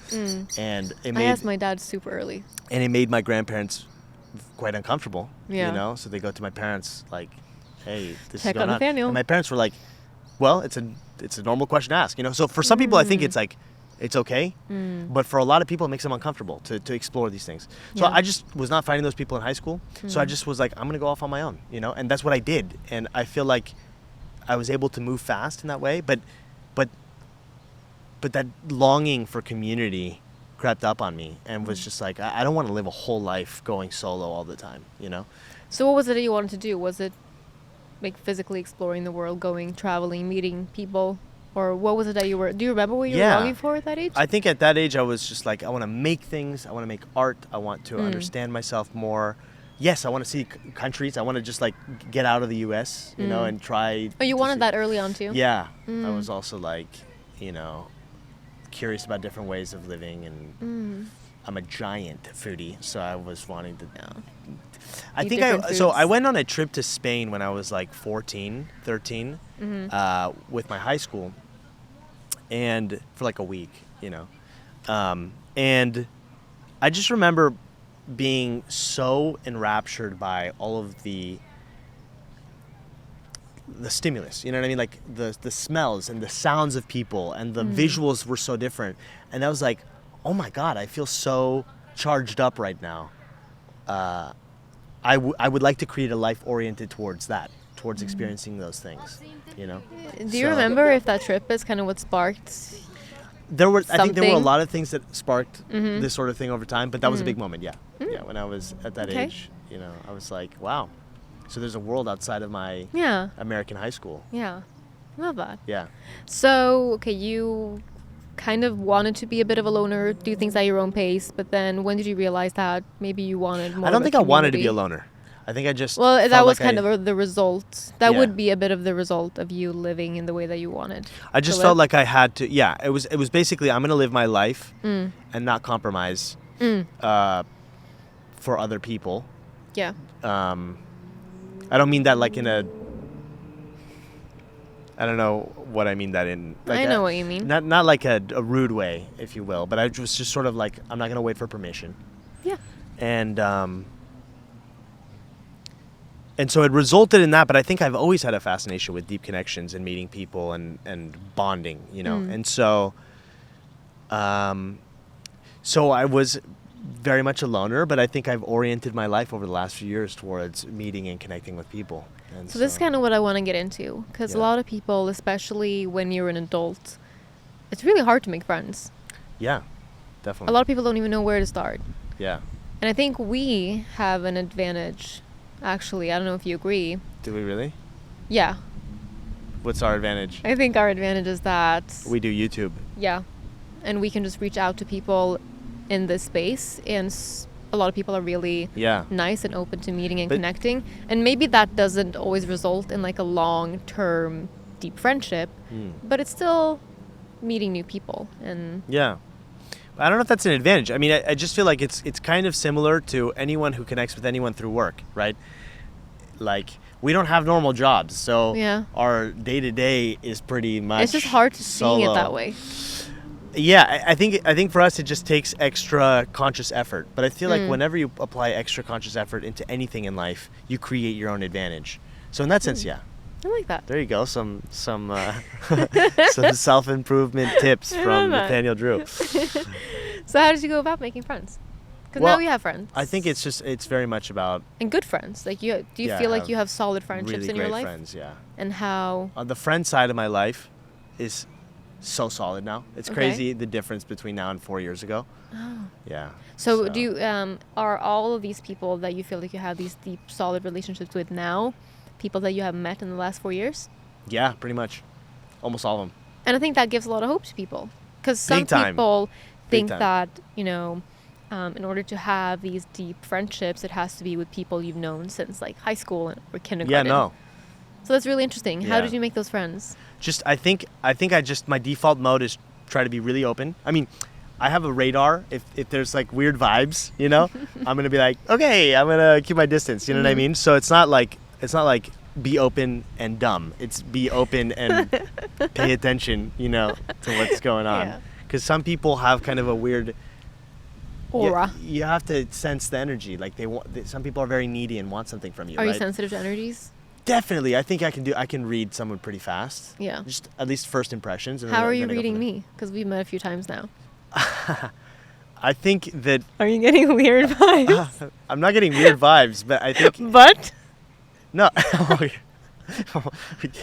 Speaker 1: and
Speaker 2: I asked my dad super early.
Speaker 1: it made my grandparents quite uncomfortable.
Speaker 2: Yeah.
Speaker 1: So they go to my parents like, "Hey, this
Speaker 2: Check
Speaker 1: is going
Speaker 2: on
Speaker 1: on."
Speaker 2: Nathaniel.
Speaker 1: And my parents were like, "Well, it's a normal question to ask." So for some people, I think it's like it's okay, but for a lot of people, it makes them uncomfortable to explore these things. So
Speaker 2: Yeah.
Speaker 1: I just was not finding those people in high school. So I just was like, I'm gonna go off on my own, and that's what I did. And I feel like I was able to move fast in that way, but that longing for community crept up on me and was just like, I don't want to live a whole life going solo all the time,
Speaker 2: So what was it that you wanted to do? Was it like physically exploring the world, going, traveling, meeting people? Or what was it that do you remember what you were longing for at that age?
Speaker 1: I think at that age I was just like, I want to make things, I want to make art, I want to understand myself more. Yes, I want to see countries, I want to just like get out of the US, and try.
Speaker 2: Oh, you
Speaker 1: to
Speaker 2: wanted
Speaker 1: see-
Speaker 2: that early on too?
Speaker 1: Yeah. I was also like, curious about different ways of living, and I'm a giant foodie, so I was wanting to. I
Speaker 2: Eat
Speaker 1: think
Speaker 2: different
Speaker 1: I
Speaker 2: foods.
Speaker 1: went on a trip to Spain when I was like 14, 13, with my high school, and for like a week, and I just remember being so enraptured by all of the stimulus, you know what I mean? Like the smells and the sounds of people and the visuals were so different. And I was like, oh my God, I feel so charged up right now. I would like to create a life oriented towards that, towards experiencing those things,
Speaker 2: Do you
Speaker 1: So-
Speaker 2: remember if that trip is kind of what sparked?
Speaker 1: I think there were a
Speaker 2: something?
Speaker 1: lot of things that sparked this sort of thing over time, but that was a big moment, yeah. Yeah, when I was at that
Speaker 2: Okay.
Speaker 1: age, I was like, wow. So there's a world outside of my
Speaker 2: Yeah.
Speaker 1: American high school.
Speaker 2: Yeah. Love that.
Speaker 1: Yeah.
Speaker 2: So, okay, you kind of wanted to be a bit of a loner, do things at your own pace, but then when did you realize that maybe you wanted more
Speaker 1: I don't
Speaker 2: of
Speaker 1: think
Speaker 2: a
Speaker 1: I wanted to be a
Speaker 2: community?
Speaker 1: loner. I think I just
Speaker 2: Well, that
Speaker 1: felt
Speaker 2: was
Speaker 1: like
Speaker 2: kind of the result. That
Speaker 1: Yeah.
Speaker 2: would be a bit of the result of you living in the way that you wanted.
Speaker 1: I just
Speaker 2: to
Speaker 1: felt
Speaker 2: live.
Speaker 1: like I had to. Yeah, it was basically I'm gonna live my life and not compromise for other people.
Speaker 2: Yeah.
Speaker 1: I don't mean that like in a. I don't know what I mean that in. Like
Speaker 2: I know what you mean.
Speaker 1: Not like a rude way, if you will, but I was just sort of like I'm not gonna wait for permission.
Speaker 2: Yeah.
Speaker 1: And so it resulted in that, but I think I've always had a fascination with deep connections and meeting people and bonding, And so so I was very much a loner, but I think I've oriented my life over the last few years towards meeting and connecting with people. And
Speaker 2: So this is kind of what I want to get into, because a
Speaker 1: Yeah.
Speaker 2: lot of people, especially when you're an adult, it's really hard to make friends.
Speaker 1: Yeah,
Speaker 2: A
Speaker 1: definitely.
Speaker 2: lot of people don't even know where to start.
Speaker 1: Yeah.
Speaker 2: And I think we have an advantage, actually. I don't know if you agree.
Speaker 1: Do we really?
Speaker 2: Yeah.
Speaker 1: What's our advantage?
Speaker 2: I think our advantage is that,
Speaker 1: We do YouTube.
Speaker 2: yeah, and we can just reach out to people in this space, and a lot of people are really
Speaker 1: Yeah.
Speaker 2: nice and open to meeting and
Speaker 1: But-
Speaker 2: connecting. And maybe that doesn't always result in like a long-term deep friendship, but it's still meeting new people. And
Speaker 1: Yeah. I don't know if that's an advantage. I mean, I just feel like it's kind of similar to anyone who connects with anyone through work, right? Like we don't have normal jobs, so
Speaker 2: Yeah.
Speaker 1: our day-to-day is pretty much
Speaker 2: It's just hard to seeing it
Speaker 1: solo.
Speaker 2: that way.
Speaker 1: Yeah, I think for us it just takes extra conscious effort. But I feel like
Speaker 2: Mm.
Speaker 1: whenever you apply extra conscious effort into anything in life, you create your own advantage. So in that sense, yeah.
Speaker 2: I like that.
Speaker 1: There you go. Some some self-improvement tips
Speaker 2: I
Speaker 1: from
Speaker 2: love that.
Speaker 1: Nathaniel Drew.
Speaker 2: So how did you go about making friends? Because
Speaker 1: Well,
Speaker 2: now we have friends.
Speaker 1: I think it's very much about
Speaker 2: And good friends. Like, do you
Speaker 1: Yeah,
Speaker 2: feel
Speaker 1: I
Speaker 2: like you have solid friendships
Speaker 1: really
Speaker 2: in your
Speaker 1: great
Speaker 2: life?
Speaker 1: friends, yeah.
Speaker 2: And how?
Speaker 1: On the friend side of my life is so solid now. It's
Speaker 2: Okay.
Speaker 1: crazy the difference between now and 4 years ago.
Speaker 2: Oh.
Speaker 1: Yeah.
Speaker 2: So do you are all of these people that you feel like you have these deep, solid relationships with now, people that you have met in the last 4 years?
Speaker 1: Yeah, pretty much. Almost all of them.
Speaker 2: And I think that gives a lot of hope to people, because some
Speaker 1: Big time.
Speaker 2: people think
Speaker 1: time.
Speaker 2: that in order to have these deep friendships, it has to be with people you've known since like high school or kindergarten.
Speaker 1: Yeah, no.
Speaker 2: So that's really interesting. How
Speaker 1: Yeah.
Speaker 2: did you make those friends?
Speaker 1: Just I think I just my default mode is try to be really open. I mean, I have a radar. If there's like weird vibes, I'm gonna be like, okay, I'm gonna keep my distance. You know what I
Speaker 2: Mhm.
Speaker 1: mean? So it's not like be open and dumb. It's be open and pay attention, to what's going on.
Speaker 2: Yeah.
Speaker 1: Because some people have kind of a weird
Speaker 2: Aura.
Speaker 1: You have to sense the energy. Like some people are very needy and want something from you.
Speaker 2: Are
Speaker 1: right?
Speaker 2: you sensitive to energies?
Speaker 1: Definitely. I think I can read someone pretty fast.
Speaker 2: Yeah.
Speaker 1: Just at least first impressions. And
Speaker 2: How
Speaker 1: then-
Speaker 2: are you
Speaker 1: then I go
Speaker 2: reading
Speaker 1: from there.
Speaker 2: me? Because we've met a few times now.
Speaker 1: I think that
Speaker 2: Are you getting weird vibes?
Speaker 1: I'm not getting weird vibes, but I think
Speaker 2: But
Speaker 1: no.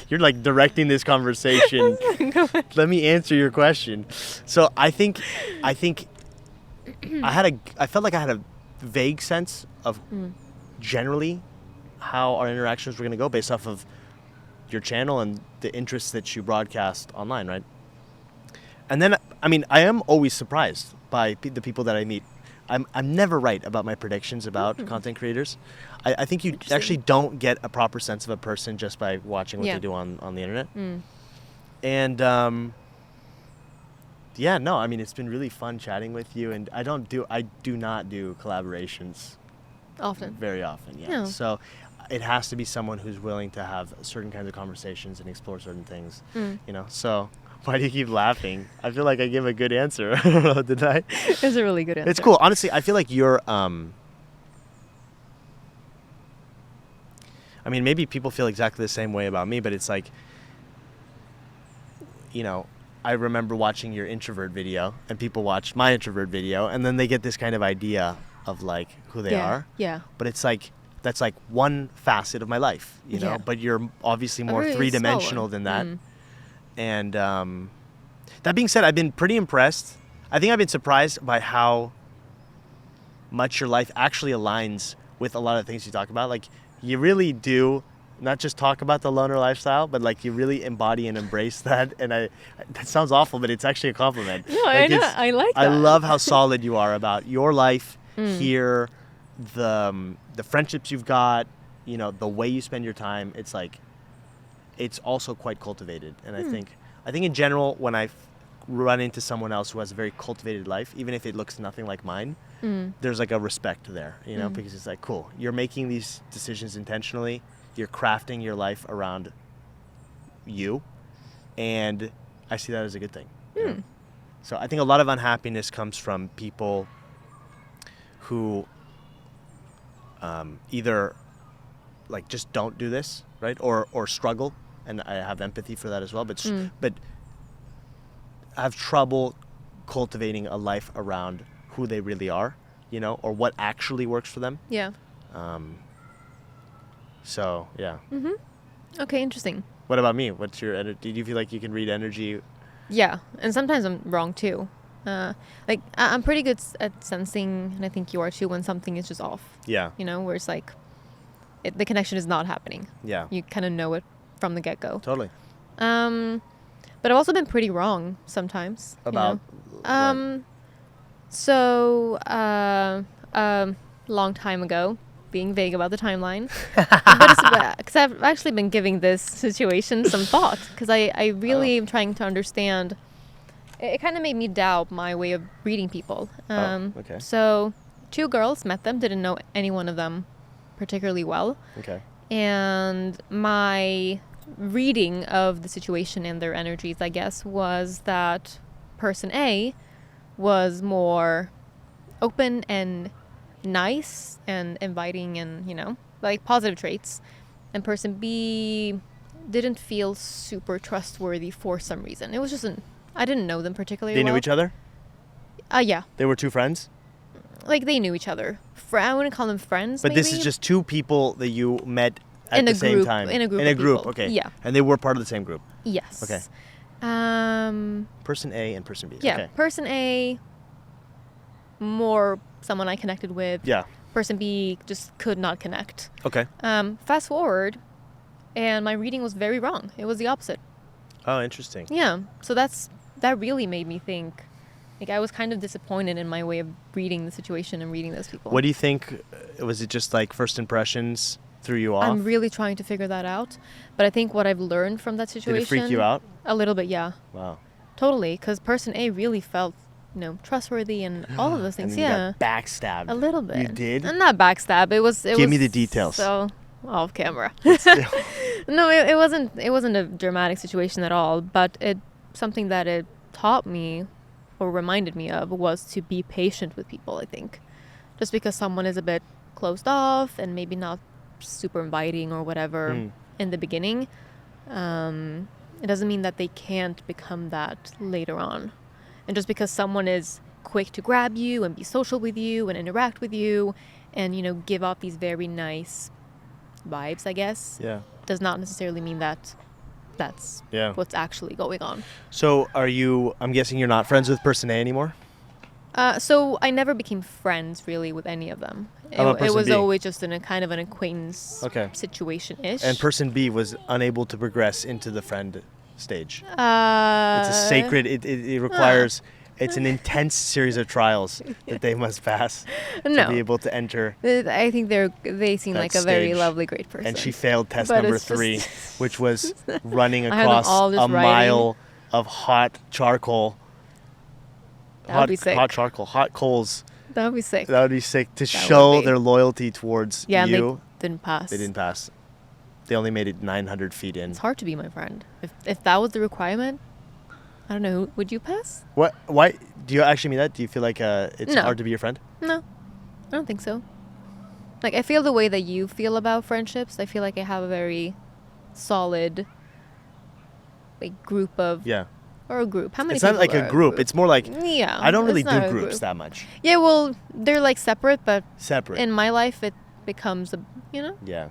Speaker 1: You're like directing this conversation.
Speaker 2: Go ahead.
Speaker 1: Let me answer your question. So I think I felt like I had a vague sense of generally how our interactions were going to go based off of your channel and the interests that you broadcast online, right? And then, I mean, I am always surprised by the people that I meet. I'm never right about my predictions about content creators. I think you
Speaker 2: Interesting.
Speaker 1: actually don't get a proper sense of a person just by watching what
Speaker 2: Yeah.
Speaker 1: they do on the internet.
Speaker 2: Mm.
Speaker 1: And yeah, no, I mean, it's been really fun chatting with you, and I do not do collaborations
Speaker 2: Often.
Speaker 1: very often. Yeah.
Speaker 2: No.
Speaker 1: So it has to be someone who's willing to have certain kinds of conversations and explore certain things.
Speaker 2: Mm.
Speaker 1: So why do you keep laughing? I feel like I give a good answer. I don't know, did I?
Speaker 2: It's a really good answer.
Speaker 1: It's cool. Honestly, I feel like you're I mean, maybe people feel exactly the same way about me, but it's like, I remember watching your introvert video, and people watch my introvert video, and then they get this kind of idea of like who they are.
Speaker 2: Yeah.
Speaker 1: But it's like that's like one facet of my life,
Speaker 2: Yeah.
Speaker 1: But you're obviously
Speaker 2: A
Speaker 1: more
Speaker 2: very
Speaker 1: three-dimensional
Speaker 2: small one.
Speaker 1: than that.
Speaker 2: Mm.
Speaker 1: And that being said, I've been pretty impressed. I think I've been surprised by how much your life actually aligns with a lot of things you talk about. Like, you really do not just talk about the loner lifestyle, but like you really embody and embrace that. And that sounds awful, but it's actually a compliment.
Speaker 2: No, I know.
Speaker 1: it's-
Speaker 2: I like
Speaker 1: I
Speaker 2: that.
Speaker 1: love how solid you are about your life
Speaker 2: Mm.
Speaker 1: here, the friendships you've got, the way you spend your time. It's like, it's also quite cultivated. And I think in general, when I run into someone else who has a very cultivated life, even if it looks nothing like mine, there's like a respect there, because it's like, cool, you're making these decisions intentionally, you're crafting your life around you, and I see that as a good thing. So I think a lot of unhappiness comes from people who either like just don't do this, right, or struggle, and I have empathy for that as well, but have trouble cultivating a life around who they really are, or what actually works for them.
Speaker 2: Yeah.
Speaker 1: So yeah.
Speaker 2: Okay, interesting.
Speaker 1: What about me? What's your energy? Do you feel like you can read energy?
Speaker 2: Yeah, and sometimes I'm wrong too. I'm pretty good at sensing, and I think you are too, when something is just off.
Speaker 1: Yeah.
Speaker 2: Where it's like, the connection is not happening.
Speaker 1: Yeah.
Speaker 2: You kind of know it from the get-go.
Speaker 1: Totally.
Speaker 2: But I've also been pretty wrong sometimes.
Speaker 1: About what?
Speaker 2: So long time ago, being vague about the timeline, but it's because I've actually been giving this situation some thought, because I really am trying to understand. It kind of made me doubt my way of reading people.
Speaker 1: Okay.
Speaker 2: So 2 girls, met them, didn't know any one of them particularly well.
Speaker 1: Okay.
Speaker 2: And my reading of the situation and their energies, I guess, was that person A was more open and nice and inviting and, like positive traits. And person B didn't feel super trustworthy for some reason. It was just I didn't know them particularly
Speaker 1: They
Speaker 2: well.
Speaker 1: knew each other?
Speaker 2: Yeah.
Speaker 1: They were two friends?
Speaker 2: Like, they knew each other. I wouldn't call them friends,
Speaker 1: But
Speaker 2: maybe.
Speaker 1: this is just two people that you met at
Speaker 2: In
Speaker 1: the
Speaker 2: a
Speaker 1: same
Speaker 2: group-
Speaker 1: time.
Speaker 2: in a group
Speaker 1: In a
Speaker 2: of
Speaker 1: group,
Speaker 2: people.
Speaker 1: okay.
Speaker 2: Yeah.
Speaker 1: And they were part of the same group.
Speaker 2: Yes.
Speaker 1: Okay.
Speaker 2: Um,
Speaker 1: Person A and person B.
Speaker 2: yeah.
Speaker 1: Okay.
Speaker 2: Person A, more someone I connected with.
Speaker 1: Yeah.
Speaker 2: Person B just could not connect.
Speaker 1: Okay.
Speaker 2: Fast forward, and my reading was very wrong. It was the opposite.
Speaker 1: Oh, interesting.
Speaker 2: Yeah. So that really made me think. Like, I was kind of disappointed in my way of reading the situation and reading those people.
Speaker 1: What do you think? Was it just like first impressions threw you off?
Speaker 2: I'm really trying to figure that out. But I think what I've learned from that situation...
Speaker 1: Did it freak you out?
Speaker 2: A little bit, yeah.
Speaker 1: Wow.
Speaker 2: Totally. Because person A really felt, trustworthy and all of those things.
Speaker 1: And then
Speaker 2: Yeah.
Speaker 1: you got backstabbed.
Speaker 2: A little bit.
Speaker 1: You did?
Speaker 2: Not backstab. It was...
Speaker 1: Give me the details.
Speaker 2: So off camera. No, it wasn't a dramatic situation at all. But something that it taught me or reminded me of was to be patient with people, I think. Just because someone is a bit closed off and maybe not super inviting or whatever in the beginning, it doesn't mean that they can't become that later on. And just because someone is quick to grab you and be social with you and interact with you and, give off these very nice vibes, I guess,
Speaker 1: Yeah.
Speaker 2: does not necessarily mean that that's what's actually going on.
Speaker 1: So I'm guessing you're not friends with person A anymore?
Speaker 2: So I never became friends really with any of them.
Speaker 1: How about
Speaker 2: It
Speaker 1: person
Speaker 2: was
Speaker 1: B?
Speaker 2: always just in a kind of an acquaintance
Speaker 1: Okay.
Speaker 2: situation-ish.
Speaker 1: And person B was unable to progress into the friend stage. It's
Speaker 2: It's
Speaker 1: a sacred, it requires, it's an intense series of trials that they must pass to be able to enter.
Speaker 2: I think they seem
Speaker 1: that
Speaker 2: like a very
Speaker 1: stage.
Speaker 2: lovely, great person.
Speaker 1: And she failed test
Speaker 2: But
Speaker 1: number
Speaker 2: it's
Speaker 1: 3,
Speaker 2: just-
Speaker 1: which was running
Speaker 2: I have them
Speaker 1: across
Speaker 2: all just
Speaker 1: a
Speaker 2: writing.
Speaker 1: mile of hot charcoal.
Speaker 2: That would be sick.
Speaker 1: Hot charcoal, hot coals.
Speaker 2: That would be sick.
Speaker 1: That would be sick to
Speaker 2: That
Speaker 1: show
Speaker 2: would be.
Speaker 1: their loyalty towards
Speaker 2: Yeah, and
Speaker 1: you.
Speaker 2: they didn't pass.
Speaker 1: They didn't pass. They only made it 900 feet in.
Speaker 2: It's hard to be my friend. If that was the requirement, I don't know. Would you pass?
Speaker 1: What? Why? Do you actually mean that? Do you feel like it's
Speaker 2: No.
Speaker 1: hard to be your friend?
Speaker 2: No, I don't think so. Like, I feel the way that you feel about friendships. I feel like I have a very solid, group of...
Speaker 1: Yeah.
Speaker 2: Or a group. How many
Speaker 1: It's not
Speaker 2: people
Speaker 1: like
Speaker 2: are
Speaker 1: a group. It's more like
Speaker 2: Yeah.
Speaker 1: I don't really
Speaker 2: it's not
Speaker 1: do
Speaker 2: a
Speaker 1: groups
Speaker 2: group.
Speaker 1: that much.
Speaker 2: Yeah, well, they're separate, but
Speaker 1: Separate.
Speaker 2: in my life it becomes
Speaker 1: Yeah.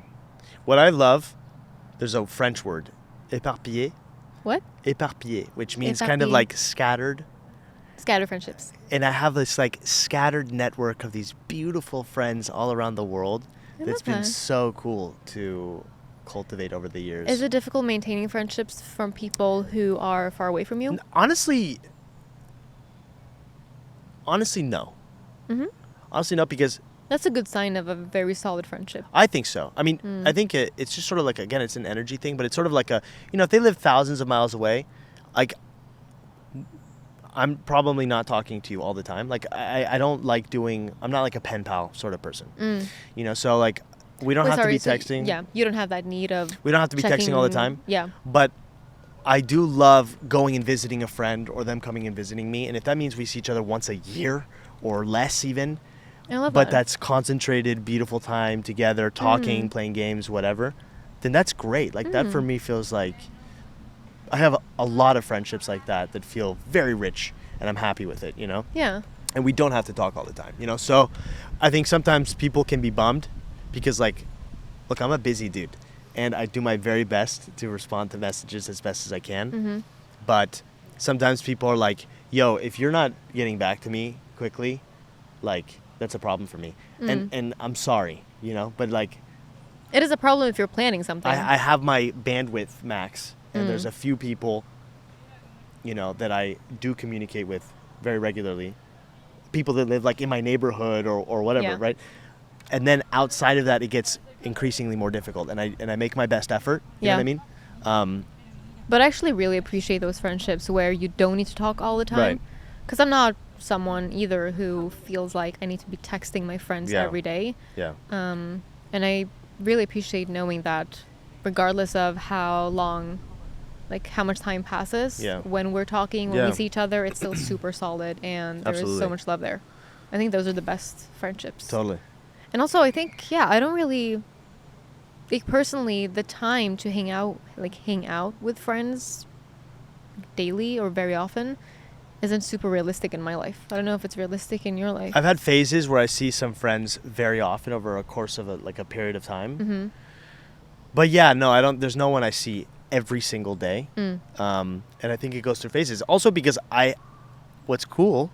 Speaker 1: What I love, there's a French word, éparpillé.
Speaker 2: What?
Speaker 1: Éparpillé, which means kind of
Speaker 2: Éparpillé.
Speaker 1: like scattered.
Speaker 2: Scattered friendships.
Speaker 1: And I have this scattered network of these beautiful friends all around the world.
Speaker 2: I
Speaker 1: That's
Speaker 2: love
Speaker 1: been
Speaker 2: that.
Speaker 1: so cool to cultivate over the years.
Speaker 2: Is it difficult maintaining friendships from people who are far away from you?
Speaker 1: Honestly, no.
Speaker 2: Mm-hmm.
Speaker 1: Honestly, no, because
Speaker 2: That's a good sign of a very solid friendship.
Speaker 1: I think so. I mean, I think it's just sort of again, it's an energy thing, but it's sort of like if they live thousands of miles away, I'm probably not talking to you all the time. I don't like I'm not like a pen pal sort of person. So we don't have to be texting.
Speaker 2: Yeah, you don't have that need of
Speaker 1: We don't have to be texting all the
Speaker 2: checking-
Speaker 1: time.
Speaker 2: Yeah.
Speaker 1: But I do love going and visiting a friend or them coming and visiting me. And if that means we see each other once a year or less even,
Speaker 2: I love
Speaker 1: but
Speaker 2: that.
Speaker 1: that's concentrated, beautiful time together, talking, playing games, whatever, then that's great. That for me feels like I have a lot of friendships like that feel very rich, and I'm happy with it,
Speaker 2: Yeah.
Speaker 1: And we don't have to talk all the time, So I think sometimes people can be bummed because, look, I'm a busy dude, and I do my very best to respond to messages as best as I can. But sometimes people are like, yo, if you're not getting back to me quickly, that's a problem for me. And I'm sorry, but
Speaker 2: It is a problem if you're planning something.
Speaker 1: I have my bandwidth max, and there's a few people, that I do communicate with very regularly. People that live in my neighborhood or whatever,
Speaker 2: Yeah.
Speaker 1: right? And then outside of that, it gets increasingly more difficult, and I make my best effort. You know what I mean?
Speaker 2: But I actually really appreciate those friendships where you don't need to talk all the time.
Speaker 1: Right.
Speaker 2: Because I'm not someone either who feels like I need to be texting my friends
Speaker 1: Yeah.
Speaker 2: every day.
Speaker 1: Yeah.
Speaker 2: And I really appreciate knowing that regardless of how long, like how much time passes,
Speaker 1: Yeah.
Speaker 2: when we're talking, when
Speaker 1: Yeah.
Speaker 2: we see each other, it's still super solid, and there is
Speaker 1: Absolutely.
Speaker 2: so much love there. I think those are the best friendships.
Speaker 1: Totally.
Speaker 2: And also, I think, yeah, I don't really, like, personally, the time to hang out with friends daily or very often isn't super realistic in my life. I don't know if it's realistic in your life.
Speaker 1: I've had phases where I see some friends very often over a course of a period of time.
Speaker 2: Mm-hmm.
Speaker 1: But yeah, no, I don't. There's no one I see every single day.
Speaker 2: Mm.
Speaker 1: And I think it goes through phases. Also because what's cool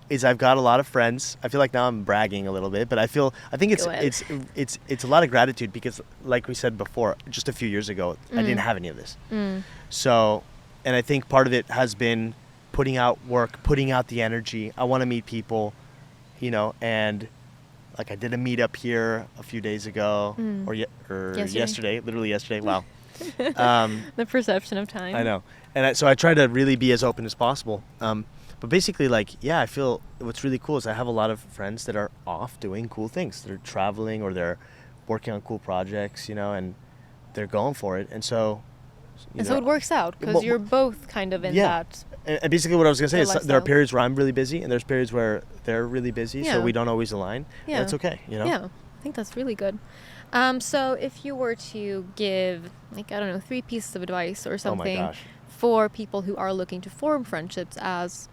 Speaker 1: is I've got a lot of friends. I feel like now I'm bragging a little bit, but I think
Speaker 2: Go ahead.
Speaker 1: it's a lot of gratitude because, like we said before, just a few years ago, I didn't have any of this.
Speaker 2: Mm.
Speaker 1: So, and I think part of it has been putting out work, putting out the energy. I want to meet people, and like I did a meetup here a few days ago, or yesterday, literally yesterday. Wow.
Speaker 2: The perception of time.
Speaker 1: I know. And so I try to really be as open as possible. But basically, I feel what's really cool is I have a lot of friends that are off doing cool things. They're traveling or they're working on cool projects, and they're going for it. And so...
Speaker 2: So it works out because you're both kind of in that.
Speaker 1: And basically what I was going to say is there are
Speaker 2: lifestyle.
Speaker 1: periods where I'm really busy and there's periods where they're really busy.
Speaker 2: Yeah.
Speaker 1: So we don't always align.
Speaker 2: Yeah.
Speaker 1: And it's okay,
Speaker 2: Yeah, I think that's really good. So if you were to give, 3 pieces of advice or something
Speaker 1: gosh.
Speaker 2: for people who are looking to form friendships as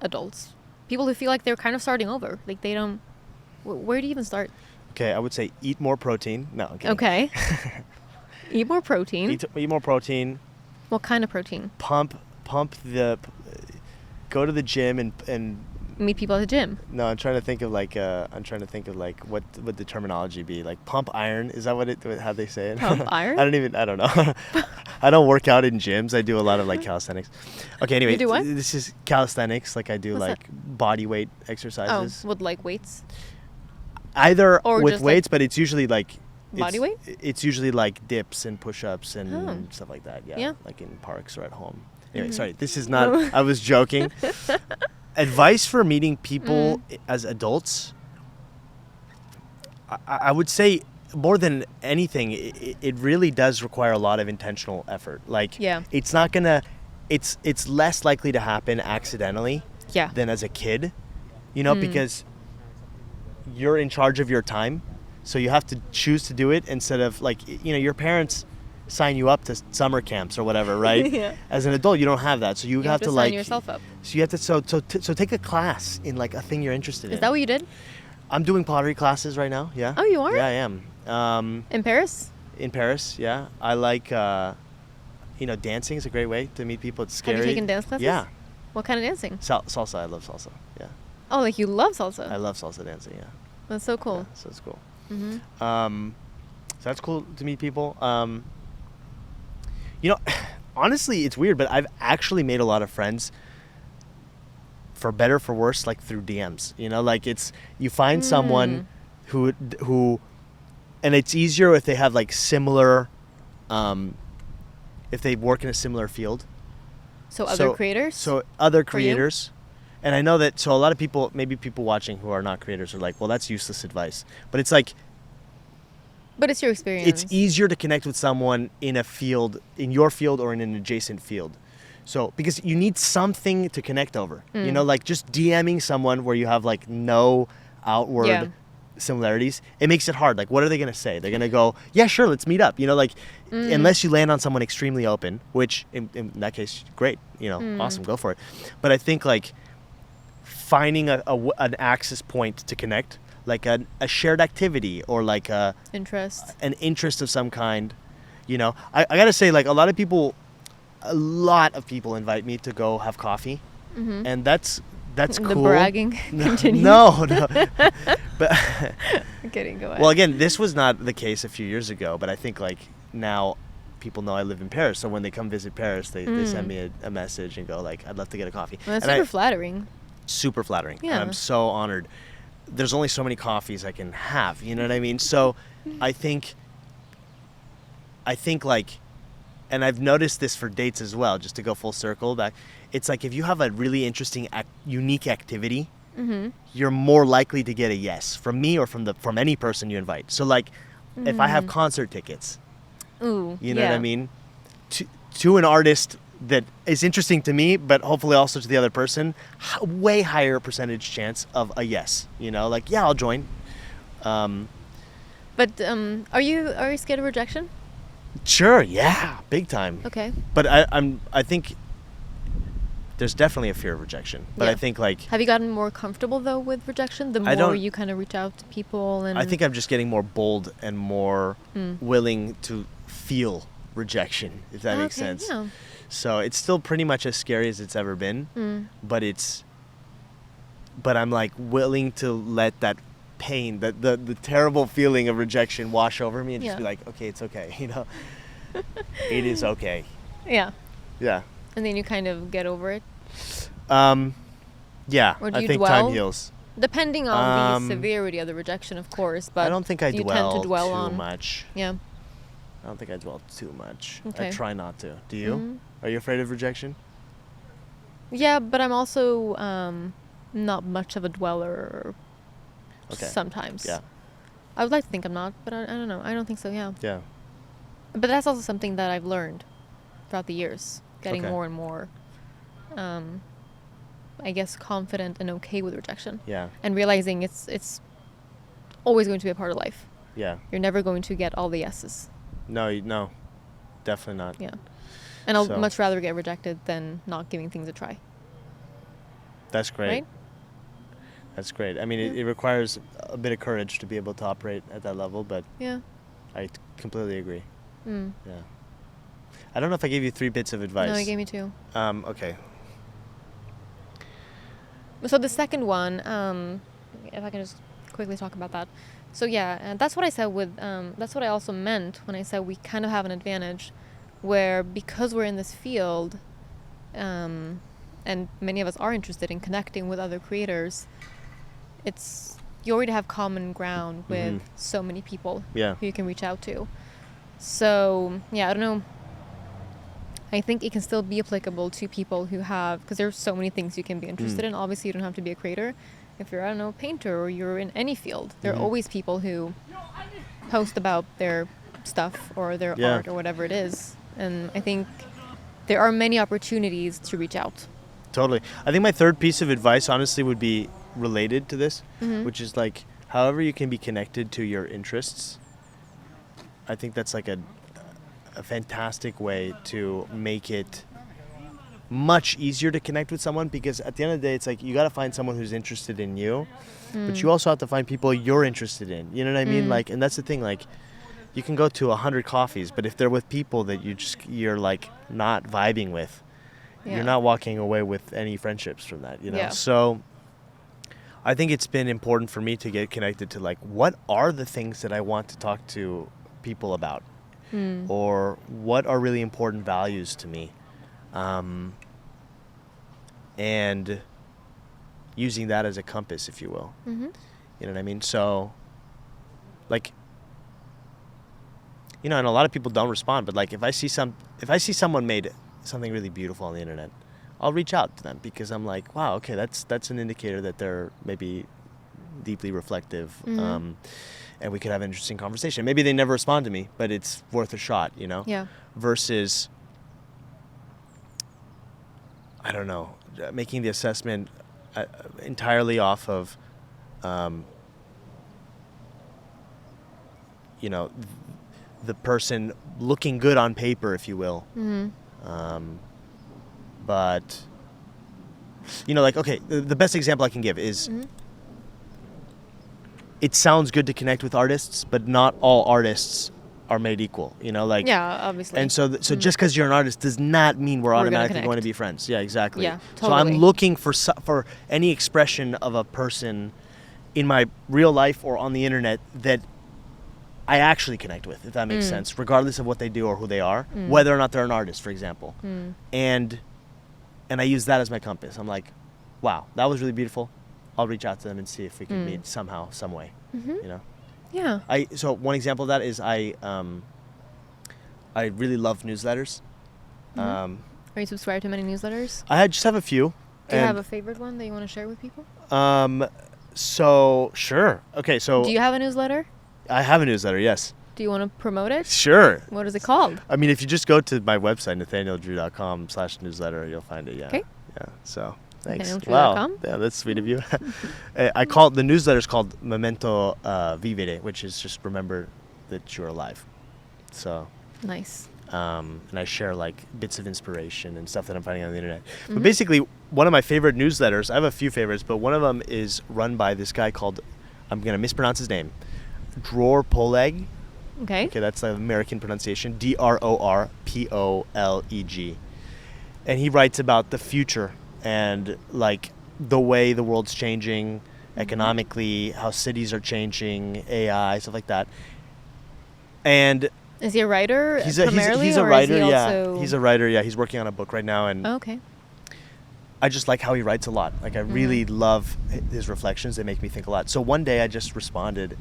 Speaker 2: adults, people who feel like they're kind of starting over, like they don't, where do you even start?
Speaker 1: Okay, I would say eat more protein. No, I'm kidding.
Speaker 2: Okay. Eat more protein.
Speaker 1: Eat more protein.
Speaker 2: What kind of protein?
Speaker 1: Go to the gym and
Speaker 2: Meet people at the gym.
Speaker 1: no, I'm trying to think of what would the terminology be? Like pump iron, is that how they say it?
Speaker 2: Pump iron?
Speaker 1: I don't know. I don't work out in gyms. I do a lot of calisthenics. Okay, anyway,
Speaker 2: You do what?
Speaker 1: This is calisthenics, I do
Speaker 2: What's
Speaker 1: body weight exercises.
Speaker 2: Oh, with weights?
Speaker 1: Either
Speaker 2: Or
Speaker 1: with
Speaker 2: just,
Speaker 1: weights, but it's usually
Speaker 2: Body weight?
Speaker 1: It's usually dips and push-ups and stuff like that.
Speaker 2: Yeah.
Speaker 1: Like in parks or at home. Anyway, sorry, this is not. I was joking. Advice for meeting people as adults. I would say more than anything, it really does require a lot of intentional effort. It's not gonna. It's less likely to happen accidentally.
Speaker 2: Yeah.
Speaker 1: Than as a kid, because you're in charge of your time. So you have to choose to do it instead of your parents sign you up to summer camps or whatever, right?
Speaker 2: Yeah.
Speaker 1: As an adult, you don't have that. So you have to
Speaker 2: sign yourself up.
Speaker 1: So you have to so take a class in a thing you're interested in.
Speaker 2: Is that what you did?
Speaker 1: I'm doing pottery classes right now. Yeah.
Speaker 2: Oh, you are?
Speaker 1: Yeah, I am.
Speaker 2: In Paris?
Speaker 1: In Paris, yeah. I like dancing is a great way to meet people. It's scary.
Speaker 2: Have you taken dance classes?
Speaker 1: Yeah.
Speaker 2: What kind of dancing?
Speaker 1: Salsa. I love salsa. Yeah.
Speaker 2: Oh, you love salsa?
Speaker 1: I love salsa dancing. Yeah.
Speaker 2: That's so cool.
Speaker 1: Yeah, so it's cool.
Speaker 2: Mm-hmm.
Speaker 1: So that's cool to meet people. Honestly, it's weird, but I've actually made a lot of friends, for better for worse, through DMs. You find someone who, and it's easier if they have similar, if they work in a similar field.
Speaker 2: So other creators?
Speaker 1: So other creators. And I know that, so a lot of people, maybe people watching who are not creators are like, well, that's useless advice. But it's
Speaker 2: But it's your experience.
Speaker 1: it's easier to connect with someone in a field, in your field or in an adjacent field. So, because you need something to connect over. Just DMing someone where you have no outward similarities, it makes it hard. What are they going to say? They're going to go, yeah, sure, let's meet up. Unless you land on someone extremely open, which in that case, great, awesome, go for it. But I think finding an access point to connect, a shared activity or an interest of some kind, I gotta say, a lot of people invite me to go have coffee, and that's cool.
Speaker 2: The bragging continues.
Speaker 1: No, but
Speaker 2: I'm kidding, go ahead.
Speaker 1: well, again, this was not the case a few years ago, but I think now people know I live in Paris, so when they come visit Paris, they send me a message and go I'd love to get a coffee.
Speaker 2: Well, that's super flattering.
Speaker 1: Super flattering.
Speaker 2: Yeah.
Speaker 1: And I'm so honored. There's only so many coffees I can have, you know what I mean? So I think and I've noticed this for dates as well, just to go full circle back, it's if you have a really interesting unique activity, you're more likely to get a yes from me or from any person you invite. So if I have concert tickets,
Speaker 2: Ooh,
Speaker 1: you know what I mean? To an artist that is interesting to me, but hopefully also to the other person, way higher percentage chance of a yes. You know, like, yeah, I'll join.
Speaker 2: But are you scared of rejection?
Speaker 1: Sure, yeah, big time.
Speaker 2: Okay.
Speaker 1: But I think there's definitely a fear of rejection. But
Speaker 2: Yeah.
Speaker 1: I think like
Speaker 2: Have you gotten more comfortable though with rejection? The
Speaker 1: I
Speaker 2: more
Speaker 1: don't-
Speaker 2: you kind of reach out to people, and
Speaker 1: I think I'm just getting more bold and more willing to feel rejection, if that makes
Speaker 2: Okay,
Speaker 1: sense.
Speaker 2: yeah.
Speaker 1: So it's still pretty much as scary as it's ever been, but I'm like willing to let that pain, the terrible feeling of rejection wash over me and just
Speaker 2: Yeah.
Speaker 1: be like, okay, it's okay, you know. It is okay.
Speaker 2: Yeah.
Speaker 1: Yeah.
Speaker 2: And then you kind of get over it,
Speaker 1: Yeah,
Speaker 2: Or do
Speaker 1: I
Speaker 2: you
Speaker 1: think
Speaker 2: dwell?
Speaker 1: time heals.
Speaker 2: depending on the severity of the rejection, of course. But
Speaker 1: I don't think I
Speaker 2: you
Speaker 1: dwell,
Speaker 2: tend to dwell
Speaker 1: too
Speaker 2: on.
Speaker 1: much.
Speaker 2: Yeah.
Speaker 1: I don't think I dwell too much.
Speaker 2: Okay.
Speaker 1: I try not to. Do you?
Speaker 2: Mhm.
Speaker 1: Are you afraid of rejection?
Speaker 2: Yeah, but I'm also not much of a dweller.
Speaker 1: Okay.
Speaker 2: Sometimes.
Speaker 1: Yeah.
Speaker 2: I would like to think I'm not, but I don't know. I don't think so. Yeah.
Speaker 1: Yeah.
Speaker 2: But that's also something that I've learned throughout the years, getting
Speaker 1: Okay.
Speaker 2: more and more, I guess, confident and okay with rejection,
Speaker 1: Yeah.
Speaker 2: and realizing it's always going to be a part of life.
Speaker 1: Yeah.
Speaker 2: You're never going to get all the yeses.
Speaker 1: No. Definitely not.
Speaker 2: Yeah. And I'll
Speaker 1: So-
Speaker 2: much rather get rejected than not giving things a try.
Speaker 1: That's great.
Speaker 2: Right?
Speaker 1: That's great. I mean, it requires a bit of courage to be able to operate at that level, but
Speaker 2: Yeah.
Speaker 1: I completely agree.
Speaker 2: Mm.
Speaker 1: Yeah. I don't know if I gave you 3 bits of advice.
Speaker 2: No, you gave me 2.
Speaker 1: Okay.
Speaker 2: So the second one, if I can just quickly talk about that. So yeah, and that's what I said with, that's what I also meant when I said we kind of have an advantage, where because we're in this field, and many of us are interested in connecting with other creators, you already have common ground with so many people
Speaker 1: Yeah.
Speaker 2: who you can reach out to. So yeah, I don't know. I think it can still be applicable to people who have, because there's so many things you can be interested in. Obviously, you don't have to be a creator. If you're, I don't know, a painter, or you're in any field, there are always people who post about their stuff or their
Speaker 1: Yeah.
Speaker 2: art or whatever it is. And I think there are many opportunities to reach out.
Speaker 1: Totally. I think my third piece of advice, honestly, would be related to this, which is like, however you can be connected to your interests. I think that's like a fantastic way to make it much easier to connect with someone, because at the end of the day, it's like you got to find someone who's interested in you, but you also have to find people you're interested in. You know what I mean? Like, and that's the thing. Like, you can go to 100 coffees, but if they're with people that you're like not vibing with,
Speaker 2: Yeah.
Speaker 1: you're not walking away with any friendships from that. You know.
Speaker 2: Yeah.
Speaker 1: So I think it's been important for me to get connected to like, what are the things that I want to talk to people about, or what are really important values to me, and using that as a compass, if you will.
Speaker 2: Mm-hmm.
Speaker 1: You know what I mean? So, like, you know, and a lot of people don't respond, but like, if I see someone made something really beautiful on the internet, I'll reach out to them, because I'm like, wow, okay, that's an indicator that they're maybe deeply reflective, and we could have an interesting conversation. Maybe they never respond to me, but it's worth a shot, you know?
Speaker 2: Yeah.
Speaker 1: Versus, I don't know, making the assessment entirely off of, you know, the person looking good on paper, if you will. But, you know, like, okay, the best example I can give is, it sounds good to connect with artists, but not all artists are made equal, you know, like.
Speaker 2: Yeah, obviously.
Speaker 1: And so, so just because you're an artist does not mean we're
Speaker 2: gonna
Speaker 1: automatically going to
Speaker 2: connect.
Speaker 1: be friends. Yeah, exactly.
Speaker 2: Yeah,
Speaker 1: So I'm
Speaker 2: totally.
Speaker 1: looking for any expression of a person in my real life or on the internet that I actually connect with, if that makes sense, regardless of what they do or who they are, whether or not they're an artist, for example. And I use that as my compass. I'm like, wow, that was really beautiful. I'll reach out to them and see if we can meet somehow, some way. You know.
Speaker 2: Yeah.
Speaker 1: So one example of that is I really love newsletters.
Speaker 2: Are you subscribed to many newsletters?
Speaker 1: I just have a few.
Speaker 2: Do you have a favorite one that you want to share with people?
Speaker 1: So sure. Okay. So
Speaker 2: Do you have a newsletter?
Speaker 1: I have a newsletter. Yes.
Speaker 2: Do you want to promote it?
Speaker 1: Sure.
Speaker 2: What is it called?
Speaker 1: I mean, if you just go to my website, nathaniel.com/newsletter, you'll find it. Yeah.
Speaker 2: Okay.
Speaker 1: Yeah. So thanks.
Speaker 2: NathanielDrew.com?
Speaker 1: Wow. Yeah, that's sweet of you. I call the newsletter's called Memento Vivere, which is just remember that you're alive. So.
Speaker 2: Nice.
Speaker 1: And I share like bits of inspiration and stuff that I'm finding on the internet. But basically, one of my favorite newsletters, I have a few favorites, but one of them is run by this guy called, I'm going to mispronounce his name, Dror Poleg.
Speaker 2: Okay.
Speaker 1: Okay, that's the American pronunciation, Drorpoleg. And he writes about the future and like the way the world's changing economically, how cities are changing, AI, stuff like that. And
Speaker 2: is he a writer
Speaker 1: he's
Speaker 2: primarily?
Speaker 1: a
Speaker 2: or
Speaker 1: writer,
Speaker 2: is he
Speaker 1: yeah.
Speaker 2: also...
Speaker 1: He's a writer, yeah. He's working on a book right now, and
Speaker 2: Okay.
Speaker 1: I just like how he writes a lot. Like I really love his reflections. They make me think a lot. So one day I just responded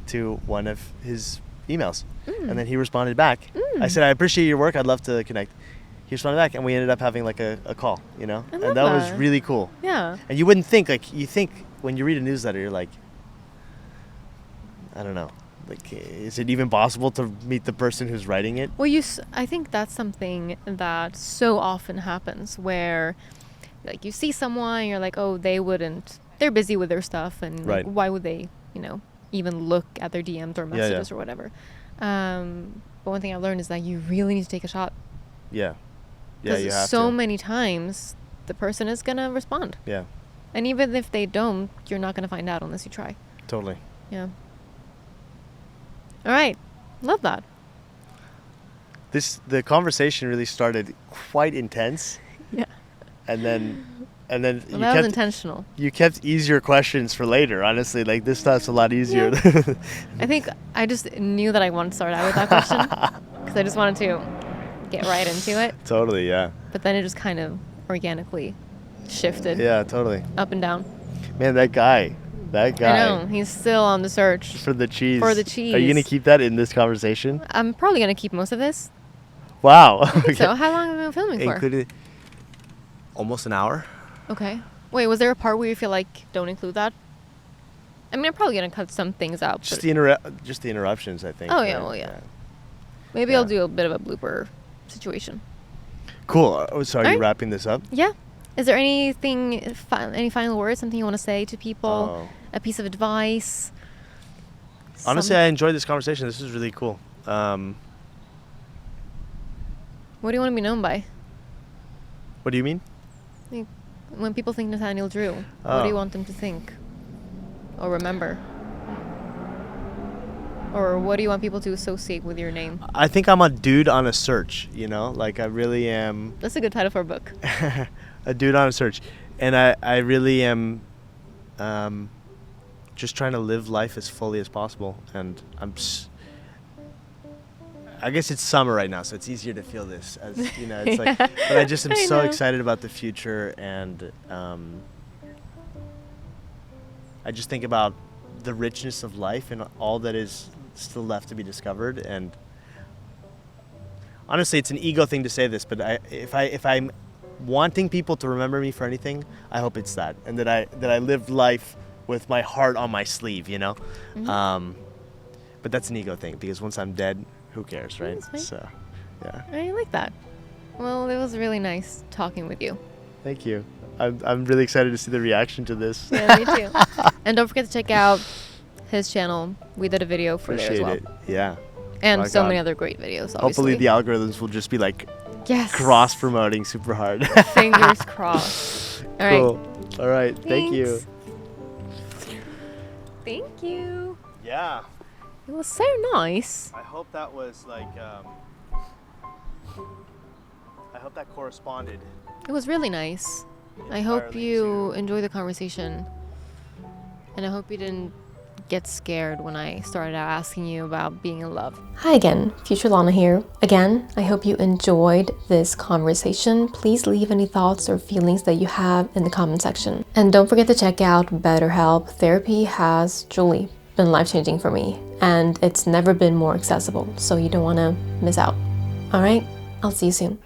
Speaker 1: to one of his emails, and then he responded back. I said, I appreciate your work. I'd love to connect. He responded back, and we ended up having like a call, you know?
Speaker 2: I love
Speaker 1: And that was
Speaker 2: that.
Speaker 1: really cool.
Speaker 2: Yeah.
Speaker 1: And you wouldn't think, like, you think when you read a newsletter, you're like, I don't know. Like, is it even possible to meet the person who's writing it?
Speaker 2: Well, I think that's something that so often happens where, like, you see someone, and you're like, oh, they're busy with their stuff, and like,
Speaker 1: Right.
Speaker 2: why would they, even look at their DMs or messages or whatever. But one thing I've learned is that you really need to take a shot.
Speaker 1: Yeah. Yeah, you
Speaker 2: Because
Speaker 1: have
Speaker 2: so
Speaker 1: to.
Speaker 2: many times the person is going to respond.
Speaker 1: Yeah,
Speaker 2: And even if they don't, you're not going to find out unless you try.
Speaker 1: totally.
Speaker 2: Yeah. All right. Love that.
Speaker 1: The conversation really started quite intense,
Speaker 2: Yeah.
Speaker 1: and then
Speaker 2: Well, that was intentional.
Speaker 1: you kept easier questions for later. Honestly, like this stuff's a lot easier.
Speaker 2: I think I just knew that I wanted to start out with that question because I just wanted to get right into it.
Speaker 1: Totally, yeah.
Speaker 2: But then it just kind of organically shifted
Speaker 1: Yeah, totally.
Speaker 2: up and down.
Speaker 1: Man, that guy.
Speaker 2: I know. He's still on the search.
Speaker 1: For the cheese.
Speaker 2: For the
Speaker 1: Are you going to
Speaker 2: cheese.
Speaker 1: keep that in this conversation?
Speaker 2: I'm probably going to keep most of this.
Speaker 1: Wow.
Speaker 2: I think so. How long have we been filming for?
Speaker 1: Included almost an hour.
Speaker 2: Okay. Wait, was there a part where you feel like don't include that? I mean, I'm probably going to cut some things out.
Speaker 1: Just
Speaker 2: But
Speaker 1: the interruptions, I think.
Speaker 2: Oh, yeah,
Speaker 1: right?
Speaker 2: well, yeah. maybe
Speaker 1: yeah.
Speaker 2: I'll do a bit of a blooper situation.
Speaker 1: Cool. Oh, so are you
Speaker 2: Alright.
Speaker 1: wrapping this up?
Speaker 2: Yeah. Is there anything, any final words, something you want to say to people?
Speaker 1: Oh.
Speaker 2: A piece of advice?
Speaker 1: Honestly, I enjoyed this conversation. This is really cool.
Speaker 2: What do you want to be known by?
Speaker 1: What do you mean?
Speaker 2: Like, when people think Nathaniel Drew, what do you
Speaker 1: Oh.
Speaker 2: want them to think? Or remember? Or what do you want people to associate with your name?
Speaker 1: I think I'm a dude on a search, you know? Like, I really am
Speaker 2: That's a good title for a book.
Speaker 1: a dude on a search. And I really am just trying to live life as fully as possible. And I guess it's summer right now, so it's easier to feel this. As you know, it's like, but I just am
Speaker 2: I
Speaker 1: so
Speaker 2: know.
Speaker 1: excited about the future, and I just think about the richness of life and all that is still left to be discovered. And honestly, it's an ego thing to say this, but if I'm wanting people to remember me for anything, I hope it's that, and that I lived life with my heart on my sleeve, you know. But that's an ego thing, because once I'm dead, who cares, right?
Speaker 2: That's fine.
Speaker 1: So, yeah.
Speaker 2: I like that. Well, it was really nice talking with you.
Speaker 1: Thank you. I'm really excited to see the reaction to this.
Speaker 2: Yeah, me too. And don't forget to check out his channel. We did a video for there as
Speaker 1: Appreciate
Speaker 2: well.
Speaker 1: it. Yeah.
Speaker 2: And
Speaker 1: My
Speaker 2: so
Speaker 1: God.
Speaker 2: many other great videos, obviously.
Speaker 1: Hopefully the algorithms will just be like
Speaker 2: yes.
Speaker 1: cross promoting super hard.
Speaker 2: Fingers crossed. All right.
Speaker 1: Cool. All right. Thank you.
Speaker 2: Thanks. Thank you.
Speaker 1: Yeah.
Speaker 2: It was so nice.
Speaker 1: I hope that was like I hope that corresponded.
Speaker 2: It was really nice. I hope
Speaker 1: entirely
Speaker 2: you
Speaker 1: to-
Speaker 2: enjoyed the conversation. And I hope you didn't get scared when I started out asking you about being in love.
Speaker 3: Hi again, future Lana here. Again, I hope you enjoyed this conversation. Please leave any thoughts or feelings that you have in the comment section. And don't forget to check out BetterHelp. Therapy has truly been life-changing for me, and it's never been more accessible, so you don't want to miss out. All right, I'll see you soon.